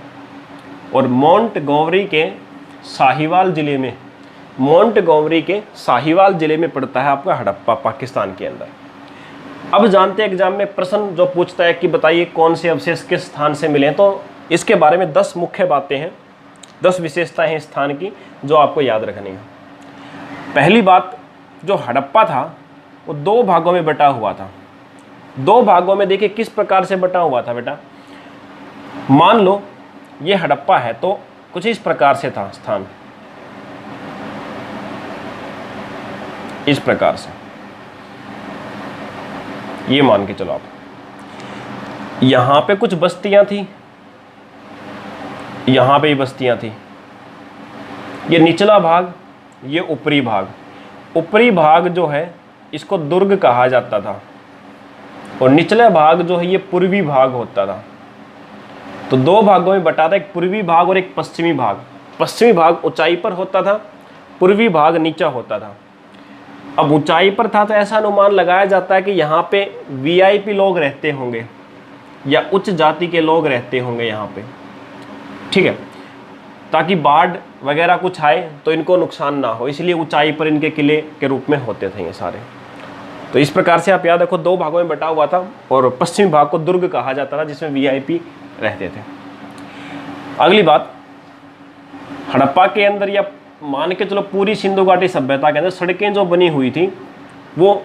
और मोंटगोमरी के साहिवाल ज़िले में, मोंटगोमरी के साहिवाल ज़िले में पड़ता है आपका हड़प्पा, पाकिस्तान के अंदर। अब जानते हैं एग्जाम में प्रश्न जो पूछता है कि बताइए कौन से अवशेष किस स्थान से मिले हैं। तो इसके बारे में 10 मुख्य बातें हैं, 10 विशेषताएं हैं स्थान की जो आपको याद रखनी है। पहली बात, जो हड़प्पा था वो 2 भागों में बटा हुआ था। 2 भागों में देखिए किस प्रकार से बटा हुआ था बेटा। मान लो ये हड़प्पा है तो कुछ इस प्रकार से था स्थान, इस प्रकार से, ये मान के चलो आप। यहां पे कुछ बस्तियां थी, यहां पे ही बस्तियां थी। ये निचला भाग, ये ऊपरी भाग। ऊपरी भाग जो है इसको दुर्ग कहा जाता था और निचला भाग जो है ये पूर्वी भाग होता था। तो 2 भागों में बटा था, एक पूर्वी भाग और एक पश्चिमी भाग। पश्चिमी भाग ऊंचाई पर होता था, पूर्वी भाग नीचा होता था। अब ऊंचाई पर था तो ऐसा अनुमान लगाया जाता है कि यहाँ पे वीआईपी लोग रहते होंगे या उच्च जाति के लोग रहते होंगे यहाँ पे, ठीक है, ताकि बाढ़ वगैरह कुछ आए तो इनको नुकसान ना हो, इसलिए ऊंचाई पर इनके किले के रूप में होते थे ये सारे। तो इस प्रकार से आप याद रखो 2 भागों में बटा हुआ था और पश्चिमी भाग को दुर्ग कहा जाता था जिसमें वीआईपी रहते थे। अगली बात, हड़प्पा के अंदर या मान के चलो पूरी सिंधु घाटी सभ्यता के अंदर सड़कें जो बनी हुई थी वो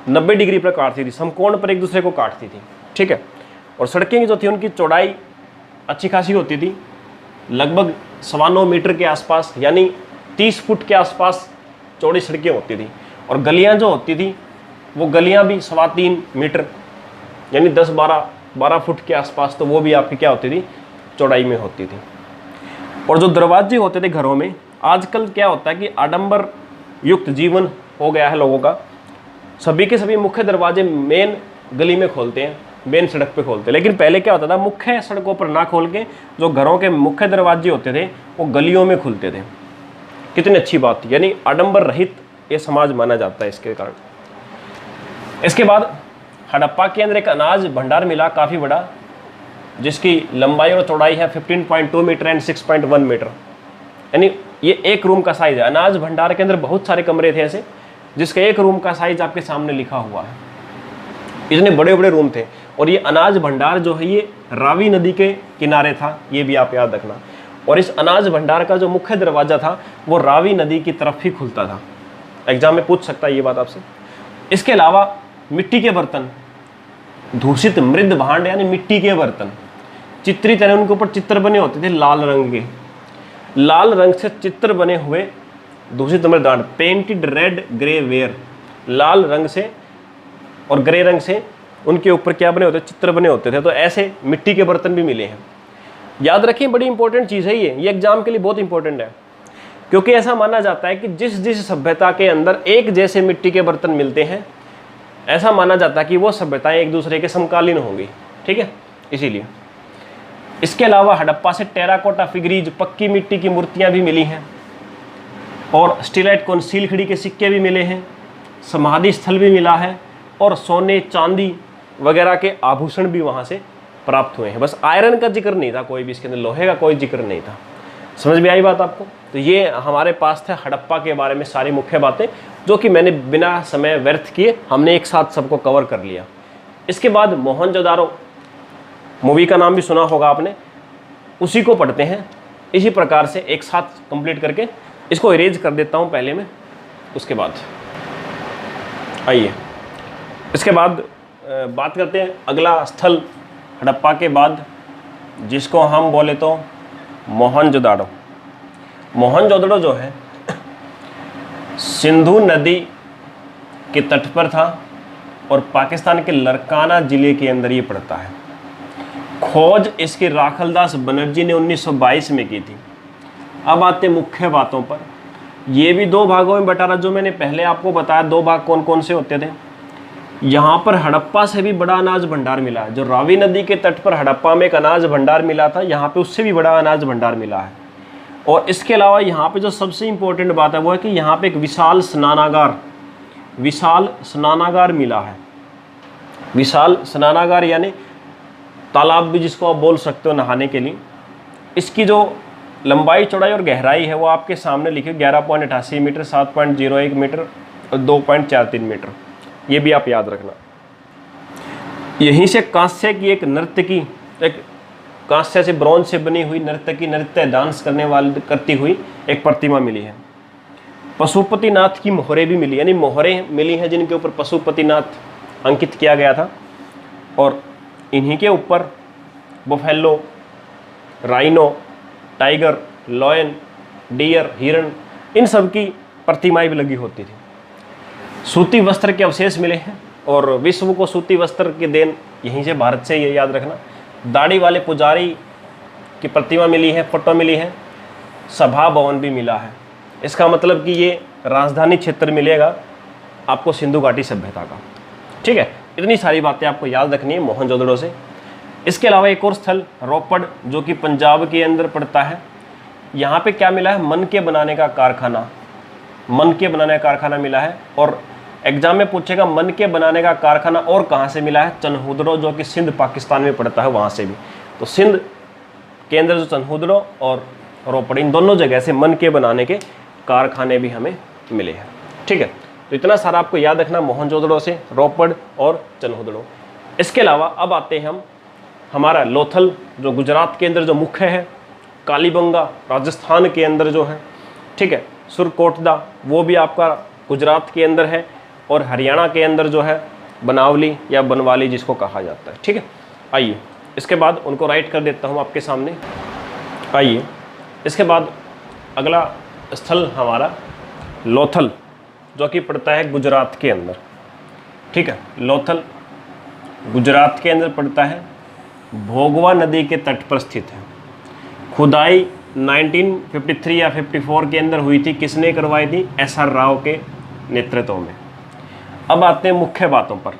90 डिग्री पर काटती थी, समकोण पर एक दूसरे को काटती थी, ठीक है। और सड़कें जो थी उनकी चौड़ाई अच्छी खासी होती थी, लगभग 9.25 मीटर के आसपास, यानी 30 फुट के आसपास चौड़ी सड़कें होती थी। और गलियां जो होती थी वो गलियां भी 3.25 मीटर यानी 10-12 फुट के आसपास, तो वो भी आपकी क्या होती थी, चौड़ाई में होती थी। और जो दरवाजे होते थे घरों में, आजकल क्या होता है कि आडंबर युक्त जीवन हो गया है लोगों का, सभी के सभी मुख्य दरवाजे मेन गली में खोलते हैं, मेन सड़क पे खोलते हैं। लेकिन पहले क्या होता था, मुख्य सड़कों पर ना खोल के जो घरों के मुख्य दरवाजे होते थे वो गलियों में खुलते थे। कितनी अच्छी बात थी, यानी आडंबर रहित ये समाज माना जाता है इसके कारण। इसके बाद हड़प्पा के अंदर एक अनाज भंडार मिला काफ़ी बड़ा, जिसकी लंबाई और चौड़ाई है 15.2 मीटर एंड 6.1 मीटर, यानी ये एक रूम का साइज है। अनाज भंडार के अंदर बहुत सारे कमरे थे ऐसे जिसका एक रूम का साइज आपके सामने लिखा हुआ है। इतने बड़े बड़े रूम थे। और ये अनाज भंडार जो है ये रावी नदी के किनारे था, ये भी आप याद रखना। और इस अनाज भंडार का जो मुख्य दरवाजा था वो रावी नदी की तरफ ही खुलता था। एग्जाम में पूछ सकता है ये बात आपसे। इसके अलावा मिट्टी के बर्तन, दूषित मृद भांड यानी मिट्टी के बर्तन चित्रित, यानी उनके ऊपर चित्र बने होते थे लाल रंग के, लाल रंग से चित्र बने हुए दूषित मृद भांड, पेंटेड रेड ग्रे वेयर, लाल रंग से और ग्रे रंग से उनके ऊपर क्या बने होते, चित्र बने होते थे। तो ऐसे मिट्टी के बर्तन भी मिले हैं। याद रखिए बड़ी इंपॉर्टेंट चीज़ है ये एग्जाम के लिए बहुत इंपॉर्टेंट है, क्योंकि ऐसा माना जाता है कि जिस सभ्यता के अंदर एक जैसे मिट्टी के बर्तन मिलते हैं, ऐसा माना जाता है कि वो सभ्यताएं एक दूसरे के समकालीन होंगी, ठीक है, इसीलिए। इसके अलावा हड़प्पा से टेराकोटा फिगरीज, पक्की मिट्टी की मूर्तियां भी मिली हैं, और स्टीलाइट कौनसील खड़ी के सिक्के भी मिले हैं, समाधि स्थल भी मिला है, और सोने चांदी वगैरह के आभूषण भी वहाँ से प्राप्त हुए हैं। बस आयरन का जिक्र नहीं था कोई भी, इसके अंदर लोहे का कोई जिक्र नहीं था। समझ में आई बात आपको? तो ये हमारे पास थे हड़प्पा के बारे में सारी मुख्य बातें, जो कि मैंने बिना समय व्यर्थ किए हमने एक साथ सबको कवर कर लिया। इसके बाद मोहनजोदारो मूवी का नाम भी सुना होगा आपने, उसी को पढ़ते हैं इसी प्रकार से एक साथ कंप्लीट करके। इसको इरेज कर देता हूँ पहले में, उसके बाद आइए इसके बाद बात करते हैं अगला स्थल हड़प्पा के बाद, जिसको हम बोले तो मोहनजोदाड़ो। मोहनजोदड़ो जो है सिंधु नदी के तट पर था और पाकिस्तान के लरकाना ज़िले के अंदर ये पड़ता है। खोज इसकी राखलदास बनर्जी ने 1922 में की थी। अब आते मुख्य बातों पर। ये भी 2 भागों में बटा रहा, जो मैंने पहले आपको बताया 2 भाग कौन कौन से होते थे। यहाँ पर हड़प्पा से भी बड़ा अनाज भंडार मिला है। जो रावी नदी के तट पर हड़प्पा में एक अनाज भंडार मिला था, यहाँ पे उससे भी बड़ा अनाज भंडार मिला है। और इसके अलावा यहाँ पे जो सबसे इम्पोर्टेंट बात है वो है कि यहाँ पे एक विशाल स्नानागार मिला है। विशाल स्नानागार यानी तालाब भी जिसको आप बोल सकते हो नहाने के लिए। इसकी जो लंबाई चौड़ाई और गहराई है वो आपके सामने लिखी, 11.88 मीटर, 7.01 मीटर और 2.43 मीटर। ये भी आप याद रखना। यहीं से कांस्य की एक नर्तकी, एक कांस्य से ब्रॉन्ज से बनी हुई नर्तकी नृत्य डांस करती हुई एक प्रतिमा मिली है। पशुपतिनाथ की मोहरें भी मिली, यानी मोहरें मिली हैं जिनके ऊपर पशुपतिनाथ अंकित किया गया था, और इन्हीं के ऊपर buffalo, rhino, tiger, lion, deer, हिरन, इन सब की प्रतिमाएं भी लगी होती थी। सूती वस्त्र के अवशेष मिले हैं, और विश्व को सूती वस्त्र की देन यहीं से, भारत से, ये याद रखना। दाढ़ी वाले पुजारी की प्रतिमा मिली है, फोटो मिली है। सभा भवन भी मिला है। इसका मतलब कि ये राजधानी क्षेत्र मिलेगा आपको सिंधु घाटी सभ्यता का। ठीक है, इतनी सारी बातें आपको याद रखनी है मोहनजोदड़ो से। इसके अलावा एक और स्थल रोपड़, जो कि पंजाब के अंदर पड़ता है। यहाँ पे क्या मिला है? मन के बनाने का कारखाना, मन के बनाने का कारखाना मिला है। और एग्जाम में पूछेगा मन के बनाने का कारखाना और कहाँ से मिला है? चनहुदड़ो, जो कि सिंध पाकिस्तान में पड़ता है, वहाँ से भी। तो सिंध के अंदर जो चनहुदड़ो और रोपड़, इन दोनों जगह से मन के बनाने के कारखाने भी हमें मिले हैं। ठीक है, तो इतना सारा आपको याद रखना मोहनजोदड़ो से, रोपड़ और चनहुदड़ो। इसके अलावा अब आते हैं हम हमारा लोथल, जो गुजरात के अंदर जो मुख्य है, कालीबंगा राजस्थान के अंदर जो है, ठीक है, सुरकोटदा वो भी आपका गुजरात के अंदर है, और हरियाणा के अंदर जो है बनावली या बनवाली जिसको कहा जाता है। ठीक है, आइए इसके बाद उनको राइट कर देता हूँ आपके सामने। आइए इसके बाद अगला स्थल हमारा लोथल, जो कि पड़ता है गुजरात के अंदर। ठीक है, लोथल गुजरात के अंदर पड़ता है, भोगवा नदी के तट पर स्थित है। खुदाई 1953 या 54 के अंदर हुई थी। किसने करवाई थी? SR राव के नेतृत्व में। अब आते हैं मुख्य बातों पर।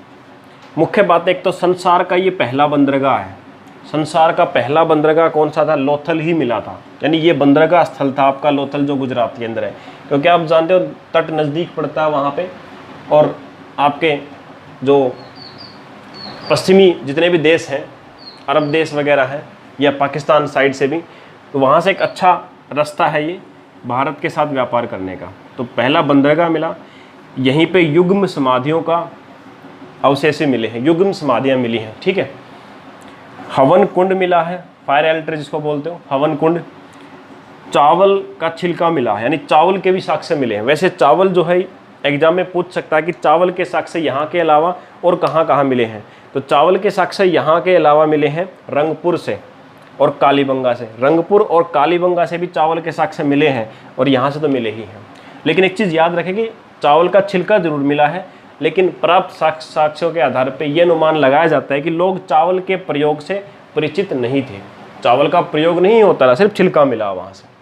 मुख्य बात, एक तो संसार का ये पहला बंदरगाह है। संसार का पहला बंदरगाह कौन सा था? लोथल ही मिला था, यानी ये बंदरगाह स्थल था आपका लोथल, जो गुजरात के अंदर है। क्योंकि आप जानते हो तट नज़दीक पड़ता है वहाँ पे, और आपके जो पश्चिमी जितने भी देश हैं, अरब देश वगैरह हैं, या पाकिस्तान साइड से भी, तो वहाँ से एक अच्छा रास्ता है ये भारत के साथ व्यापार करने का। तो पहला बंदरगाह मिला। यहीं पे युग्म समाधियों का अवशेष मिले हैं, युग्म समाधियाँ मिली हैं। ठीक है, हवन कुंड मिला है, फायर एल्टर जिसको बोलते हो, हवन कुंड। चावल का छिलका मिला है, यानी चावल के भी साक्ष्य मिले हैं। वैसे चावल जो है एग्जाम में पूछ सकता है कि चावल के साक्ष्य यहाँ के अलावा और कहाँ कहाँ मिले हैं। तो चावल के साक्ष्य यहाँ के अलावा मिले हैं रंगपुर से और कालीबंगा से। रंगपुर और कालीबंगा से भी चावल के साक्ष्य मिले हैं, और यहाँ से तो मिले ही हैं। लेकिन एक चीज़ याद रखें कि चावल का छिलका जरूर मिला है, लेकिन प्राप्त साक्ष्यों के आधार पर यह अनुमान लगाया जाता है कि लोग चावल के प्रयोग से परिचित नहीं थे। चावल का प्रयोग नहीं होता था, सिर्फ छिलका मिला वहाँ से।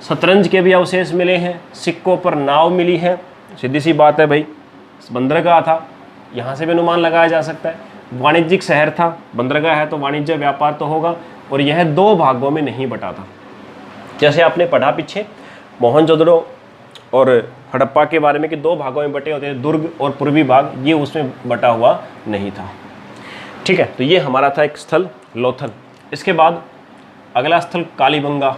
शतरंज के भी अवशेष मिले हैं, सिक्कों पर नाव मिली है। सीधी सी बात है भाई, बंदरगाह था, यहाँ से भी अनुमान लगाया जा सकता है। वाणिज्यिक शहर था, बंदरगाह है तो वाणिज्य व्यापार तो होगा। और यह 2 भागों में नहीं बटा था। जैसे आपने पढ़ा पीछे मोहनजोदड़ो और हड़प्पा के बारे में कि 2 भागों में बटे होते हैं, दुर्ग और पूर्वी भाग, ये उसमें बटा हुआ नहीं था। ठीक है, तो ये हमारा था एक स्थल लोथल। इसके बाद अगला स्थल कालीबंगा।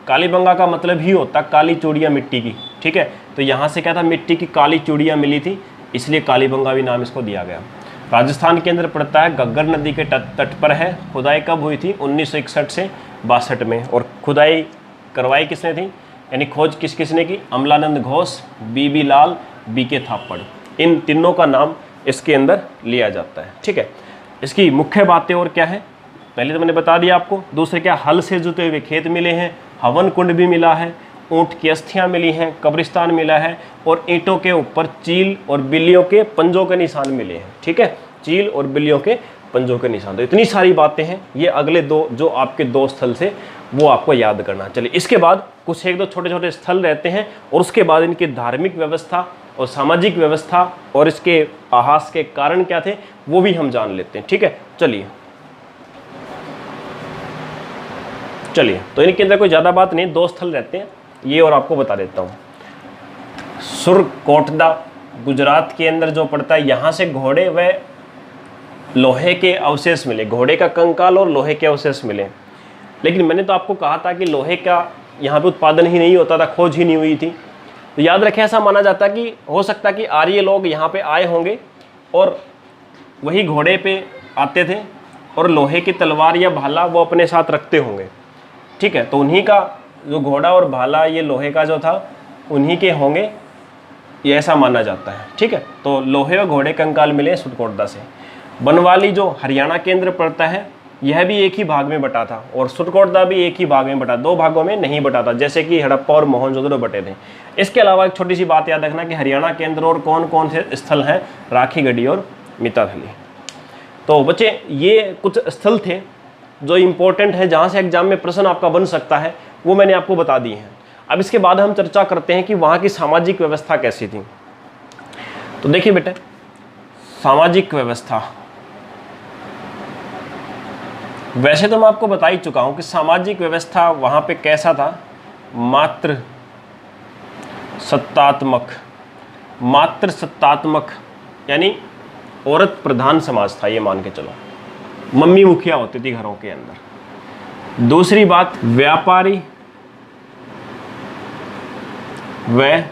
कालीबंगा का मतलब ही होता काली चूड़ियाँ मिट्टी की। ठीक है, तो यहाँ से क्या था? मिट्टी की काली चूड़ियाँ मिली थी, इसलिए कालीबंगा भी नाम इसको दिया गया। राजस्थान के अंदर पड़ता है, घग्गर नदी के तट पर है। खुदाई कब हुई थी? 1961 से 62 में। और खुदाई करवाई किसने थी, यानी खोज किसने की? अमलानंद घोष, बीबी लाल, बीके थापड़, इन तीनों का नाम इसके अंदर लिया जाता है। ठीक है, इसकी मुख्य बातें और क्या है? पहले तो मैंने बता दिया आपको। दूसरे क्या? हल से जुते हुए खेत मिले हैं, हवन कुंड भी मिला है, ऊँट की अस्थियाँ मिली हैं, कब्रिस्तान मिला है, और ईंटों के ऊपर चील और बिल्लियों के पंजों के निशान मिले हैं। ठीक है, चील और बिल्लियों के पंजों के निशान। तो इतनी सारी बातें हैं। ये अगले 2 जो आपके 2 स्थल से वो आपको याद करना। चलिए इसके बाद कुछ 1-2 छोटे छोटे स्थल रहते हैं, और उसके बाद इनकी धार्मिक व्यवस्था और सामाजिक व्यवस्था और इसके आहास के कारण क्या थे वो भी हम जान लेते हैं। ठीक है, चलिए तो इनके अंदर कोई ज़्यादा बात नहीं, 2 स्थल रहते हैं ये, और आपको बता देता हूँ। सुरकोटदा गुजरात के अंदर जो पड़ता है, यहाँ से घोड़े व लोहे के अवशेष मिले, घोड़े का कंकाल और लोहे के अवशेष मिले। लेकिन मैंने तो आपको कहा था कि लोहे का यहाँ पे उत्पादन ही नहीं होता था, खोज ही नहीं हुई थी। तो याद रखें, ऐसा माना जाता है कि हो सकता है कि आर्य लोग यहाँ पे आए होंगे और वही घोड़े पे आते थे और लोहे की तलवार या भाला वो अपने साथ रखते होंगे, ठीक है। तो उन्हीं का जो घोड़ा और भाला ये लोहे का जो था उन्हीं के होंगे, ये ऐसा माना जाता है, ठीक है। तो लोहे और घोड़े कंकाल मिले सुटकोटदा से। बनवाली जो हरियाणा केंद्र पड़ता है यह भी एक ही भाग में बटा था और सुटकोटदा भी एक ही भाग में बटा, दो भागों में नहीं बटा था जैसे कि हड़प्पा और मोहनजोदड़ो बटे थे। इसके अलावा एक छोटी सी बात याद रखना कि हरियाणा केंद्र और कौन कौन से स्थल हैं, राखी गढ़ी और मिताथली। तो बच्चे ये कुछ स्थल थे जो इम्पोर्टेंट है, जहाँ से एग्जाम में प्रश्न आपका बन सकता है, वो मैंने आपको बता दिए हैं। अब इसके बाद हम चर्चा करते हैं कि वहाँ की सामाजिक व्यवस्था कैसी थी। तो देखिए बेटे, सामाजिक व्यवस्था, वैसे तो मैं आपको बता ही चुका हूँ कि सामाजिक व्यवस्था वहाँ पे कैसा था, मात्र सत्तात्मक, यानी औरत प्रधान समाज था, ये मान के चलो। मम्मी मुखिया होती थी घरों के अंदर। दूसरी बात, व्यापारी व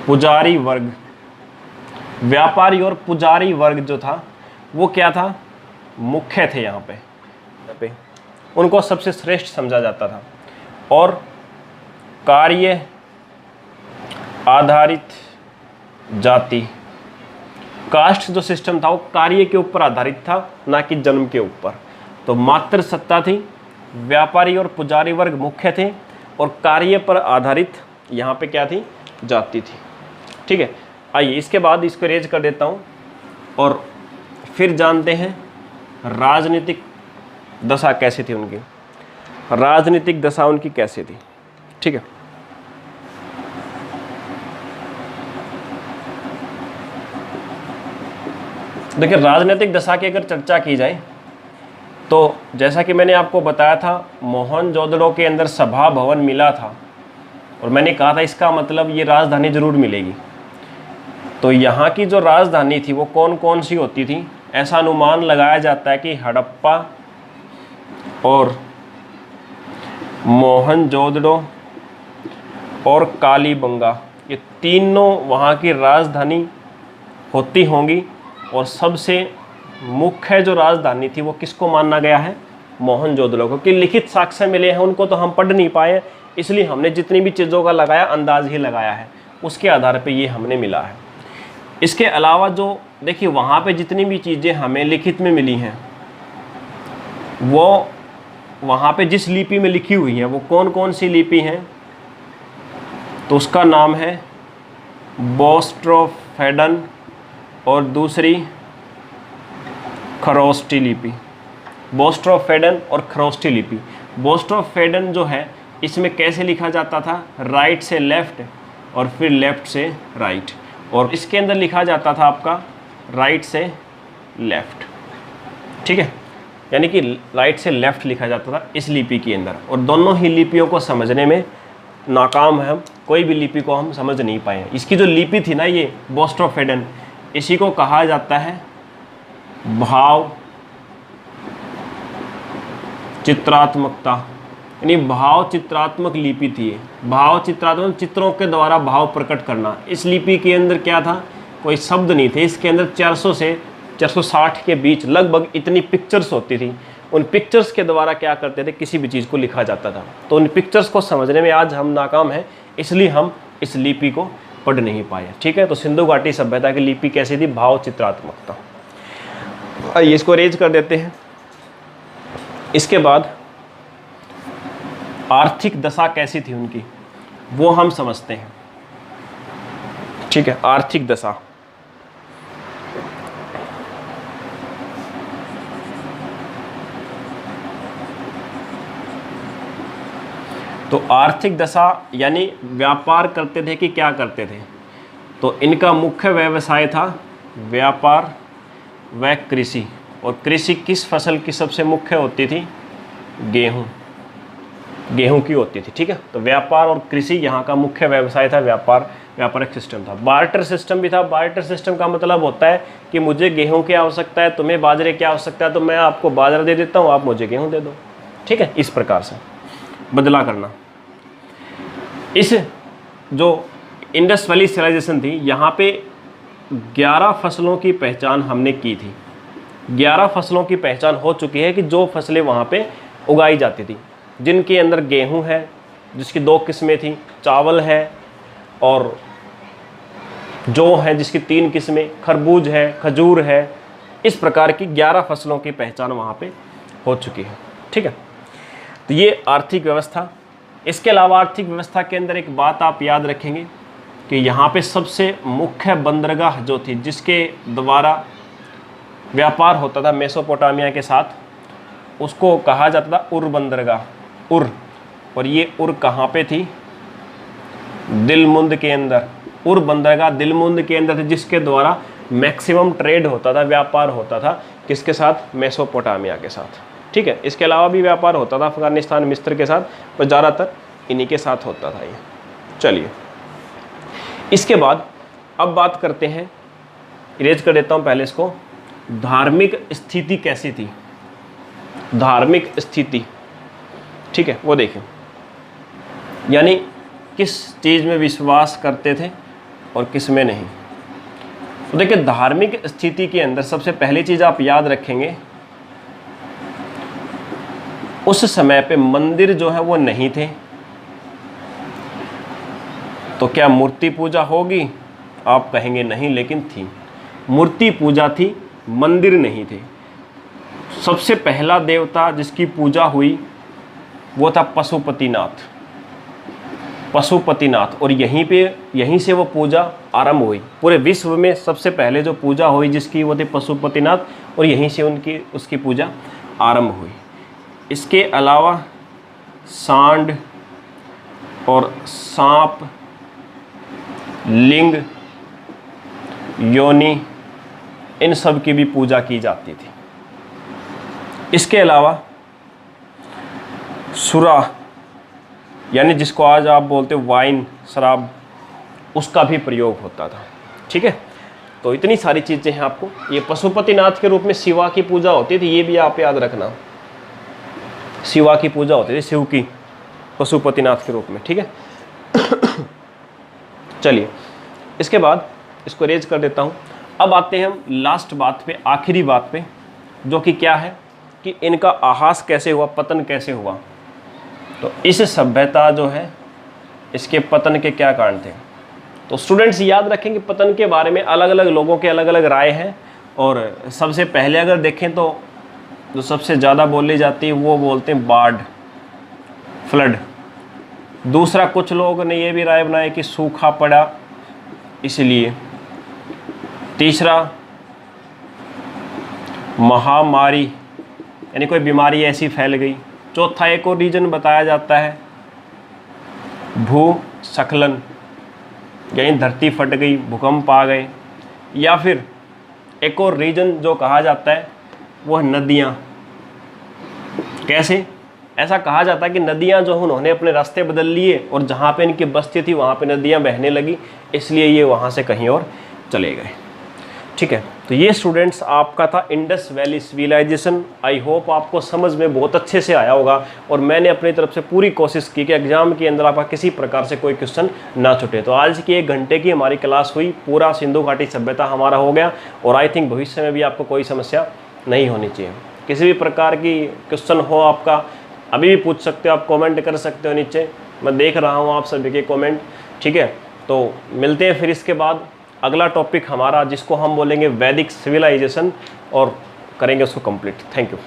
पुजारी वर्ग, व्यापारी और पुजारी वर्ग जो था वो क्या था, मुख्य थे यहाँ पे, उनको सबसे श्रेष्ठ समझा जाता था। और कार्य आधारित जाति, कास्ट जो सिस्टम था वो कार्य के ऊपर आधारित था, ना कि जन्म के ऊपर। तो मात्र सत्ता थी, व्यापारी और पुजारी वर्ग मुख्य थे और कार्य पर आधारित यहाँ पे क्या थी, जाति थी, ठीक है। आइए इसके बाद इसको रेज कर देता हूँ और फिर जानते हैं राजनीतिक दशा कैसी थी उनकी, राजनीतिक दशा उनकी कैसी थी, ठीक है। देखिए, राजनीतिक दशा की अगर चर्चा की जाए तो जैसा कि मैंने आपको बताया था, मोहनजोदड़ो के अंदर सभा भवन मिला था और मैंने कहा था इसका मतलब ये राजधानी जरूर मिलेगी। तो यहाँ की जो राजधानी थी वो कौन कौन सी होती थी, ऐसा अनुमान लगाया जाता है कि हड़प्पा और मोहनजोदड़ो और कालीबंगा, ये तीनों वहाँ की राजधानी होती होंगी। और सबसे मुख्य जो राजधानी थी वो किसको माना गया है, मोहनजोदड़ो को, कि लिखित साक्ष्य मिले हैं उनको तो हम पढ़ नहीं पाए, इसलिए हमने जितनी भी चीज़ों का लगाया अंदाज ही लगाया है, उसके आधार पे ये हमने मिला है। इसके अलावा जो देखिए वहाँ पे जितनी भी चीज़ें हमें लिखित में मिली हैं वो वहाँ पे जिस लिपि में लिखी हुई है वो कौन कौन सी लिपि हैं, तो उसका नाम है बोस्ट्रोफेडन और दूसरी खरोष्टी लिपि। बोस्ट्रोफेडन और खरोष्टी लिपि। बोस्ट्रोफेडन जो है इसमें कैसे लिखा जाता था, राइट से लेफ्ट और फिर लेफ्ट से राइट, और इसके अंदर लिखा जाता था आपका राइट से लेफ्ट, ठीक है, यानी कि राइट से लेफ्ट लिखा जाता था इस लिपि के अंदर। और दोनों ही लिपियों को समझने में नाकाम है हम, कोई भी लिपि को हम समझ नहीं पाए। इसकी जो लिपि थी ना ये बोस्ट्रोफेडन, इसी को कहा जाता है भाव चित्रात्मकता, यानी भाव चित्रात्मक लिपि थी। भाव चित्रात्मक, चित्रों के द्वारा भाव प्रकट करना। इस लिपि के अंदर क्या था, कोई शब्द नहीं थे, इसके अंदर 400 से 460 के बीच लगभग इतनी पिक्चर्स होती थी। उन पिक्चर्स के द्वारा क्या करते थे, किसी भी चीज़ को लिखा जाता था। तो उन पिक्चर्स को समझने में आज हम नाकाम हैं, इसलिए हम इस लिपि को पढ़ नहीं पाए, ठीक है। तो सिंधु घाटी सभ्यता की लिपि कैसी थी, भाव चित्रात्मकता। आइए इसको रेज कर देते हैं। इसके बाद आर्थिक दशा कैसी थी उनकी वो हम समझते हैं, ठीक है। आर्थिक दशा, तो आर्थिक दशा यानी व्यापार करते थे कि क्या करते थे, तो इनका मुख्य व्यवसाय था व्यापार व कृषि। और कृषि किस फसल की सबसे मुख्य होती थी, गेहूं, गेहूं की होती थी, ठीक है। तो व्यापार और कृषि यहाँ का मुख्य व्यवसाय था, व्यापारिक सिस्टम था। बार्टर सिस्टम भी था। बार्टर सिस्टम का मतलब होता है कि मुझे गेहूं की आवश्यकता है, तुम्हें बाजरे की आवश्यकता है, तो मैं आपको बाजरा दे देता हूँ, आप मुझे गेहूं दे दो, ठीक है। इस प्रकार से बदला करना। इस जो इंडस वैली सिविलाइजेशन थी, यहाँ पे 11 फसलों की पहचान हमने की थी। 11 फसलों की पहचान हो चुकी है कि जो फसलें वहाँ पे उगाई जाती थी, जिनके अंदर गेहूं है जिसकी 2 किस्में थी, चावल है और जौ है जिसकी 3 किस्में, खरबूज है, खजूर है। इस प्रकार की 11 फसलों की पहचान वहाँ पे हो चुकी है। ठीक है, तो ये आर्थिक व्यवस्था। इसके अलावा आर्थिक व्यवस्था के अंदर एक बात आप याद रखेंगे कि यहाँ पे सबसे मुख्य बंदरगाह जो थी जिसके द्वारा व्यापार होता था मेसोपोटामिया के साथ, उसको कहा जाता था उर बंदरगाह, उर। और ये उर कहाँ पे थी? दिलमुंद के अंदर। उर बंदरगाह दिलमुंद के अंदर थी, जिसके द्वारा मैक्सिमम ट्रेड होता था, व्यापार होता था। किसके साथ? मेसोपोटामिया के साथ। ठीक है, इसके अलावा भी व्यापार होता था अफगानिस्तान, मिस्र के साथ, पर ज़्यादातर इन्हीं के साथ होता था ये। चलिए, इसके बाद अब बात करते हैं, इरेज कर देता हूँ पहले इसको, धार्मिक स्थिति कैसी थी? धार्मिक स्थिति, ठीक है, वो देखें, यानी किस चीज़ में विश्वास करते थे और किस में नहीं। तो देखिए, धार्मिक स्थिति के अंदर सबसे पहली चीज़ आप याद रखेंगे, उस समय पे मंदिर जो है वो नहीं थे। तो क्या मूर्ति पूजा होगी? आप कहेंगे नहीं, लेकिन थी। मूर्ति पूजा थी, मंदिर नहीं थे। सबसे पहला देवता जिसकी पूजा हुई वो था पशुपतिनाथ। पशुपतिनाथ, और यहीं से वो पूजा आरंभ हुई। पूरे विश्व में सबसे पहले जो पूजा हुई जिसकी, वो थे पशुपतिनाथ, और यहीं से उसकी पूजा आरंभ हुई। इसके अलावा सांड और सांप, लिंग, योनि, इन सब की भी पूजा की जाती थी। इसके अलावा सुरा, यानी जिसको आज आप बोलते हो वाइन, शराब, उसका भी प्रयोग होता था। ठीक है, तो इतनी सारी चीज़ें हैं आपको। ये पशुपतिनाथ के रूप में शिवा की पूजा होती थी, ये भी आप याद रखना। शिवा की पूजा होती थी, शिव की, पशुपतिनाथ के रूप में। ठीक है, चलिए, इसके बाद इसको रेज कर देता हूँ। अब आते हैं हम लास्ट बात पे, आखिरी बात पे, जो कि क्या है कि इनका आहास कैसे हुआ, पतन कैसे हुआ। तो इस सभ्यता जो है, इसके पतन के क्या कारण थे? तो स्टूडेंट्स याद रखेंगे, पतन के बारे में अलग अलग लोगों के अलग अलग राय हैं। और सबसे पहले अगर देखें तो जो सबसे ज़्यादा बोली जाती है वो बोलते हैं बाढ़, फ्लड। दूसरा, कुछ लोगों ने ये भी राय बनाई कि सूखा पड़ा इसलिए। तीसरा, महामारी, यानी कोई बीमारी ऐसी फैल गई। चौथा, एक और रीजन बताया जाता है भूस्खलन, यानी धरती फट गई, भूकंप आ गए। या फिर एक और रीजन जो कहा जाता है वो है नदियाँ। कैसे? ऐसा कहा जाता है कि नदियाँ जो उन्होंने अपने रास्ते बदल लिए और जहाँ पे इनकी बस्ती थी वहाँ पे नदियाँ बहने लगी, इसलिए ये वहाँ से कहीं और चले गए। ठीक है, तो ये स्टूडेंट्स आपका था Indus valley civilisation. I hope आपको समझ में बहुत अच्छे से आया होगा, और मैंने अपनी तरफ से पूरी कोशिश की कि एग्जाम के अंदर आपका किसी प्रकार से कोई क्वेश्चन ना छूटे। तो आज की 1 घंटे की हमारी क्लास हुई, पूरा सिंधु घाटी सभ्यता हमारा हो गया, और आई थिंक भविष्य में भी आपको कोई समस्या नहीं होनी चाहिए। किसी भी प्रकार की क्वेश्चन हो आपका, अभी भी पूछ सकते हो, आप कमेंट कर सकते हो नीचे, मैं देख रहा हूँ आप सभी के कमेंट। ठीक है, तो मिलते हैं फिर इसके बाद अगला टॉपिक हमारा, जिसको हम बोलेंगे वैदिक सिविलाइजेशन, और करेंगे उसको कंप्लीट। Thank you.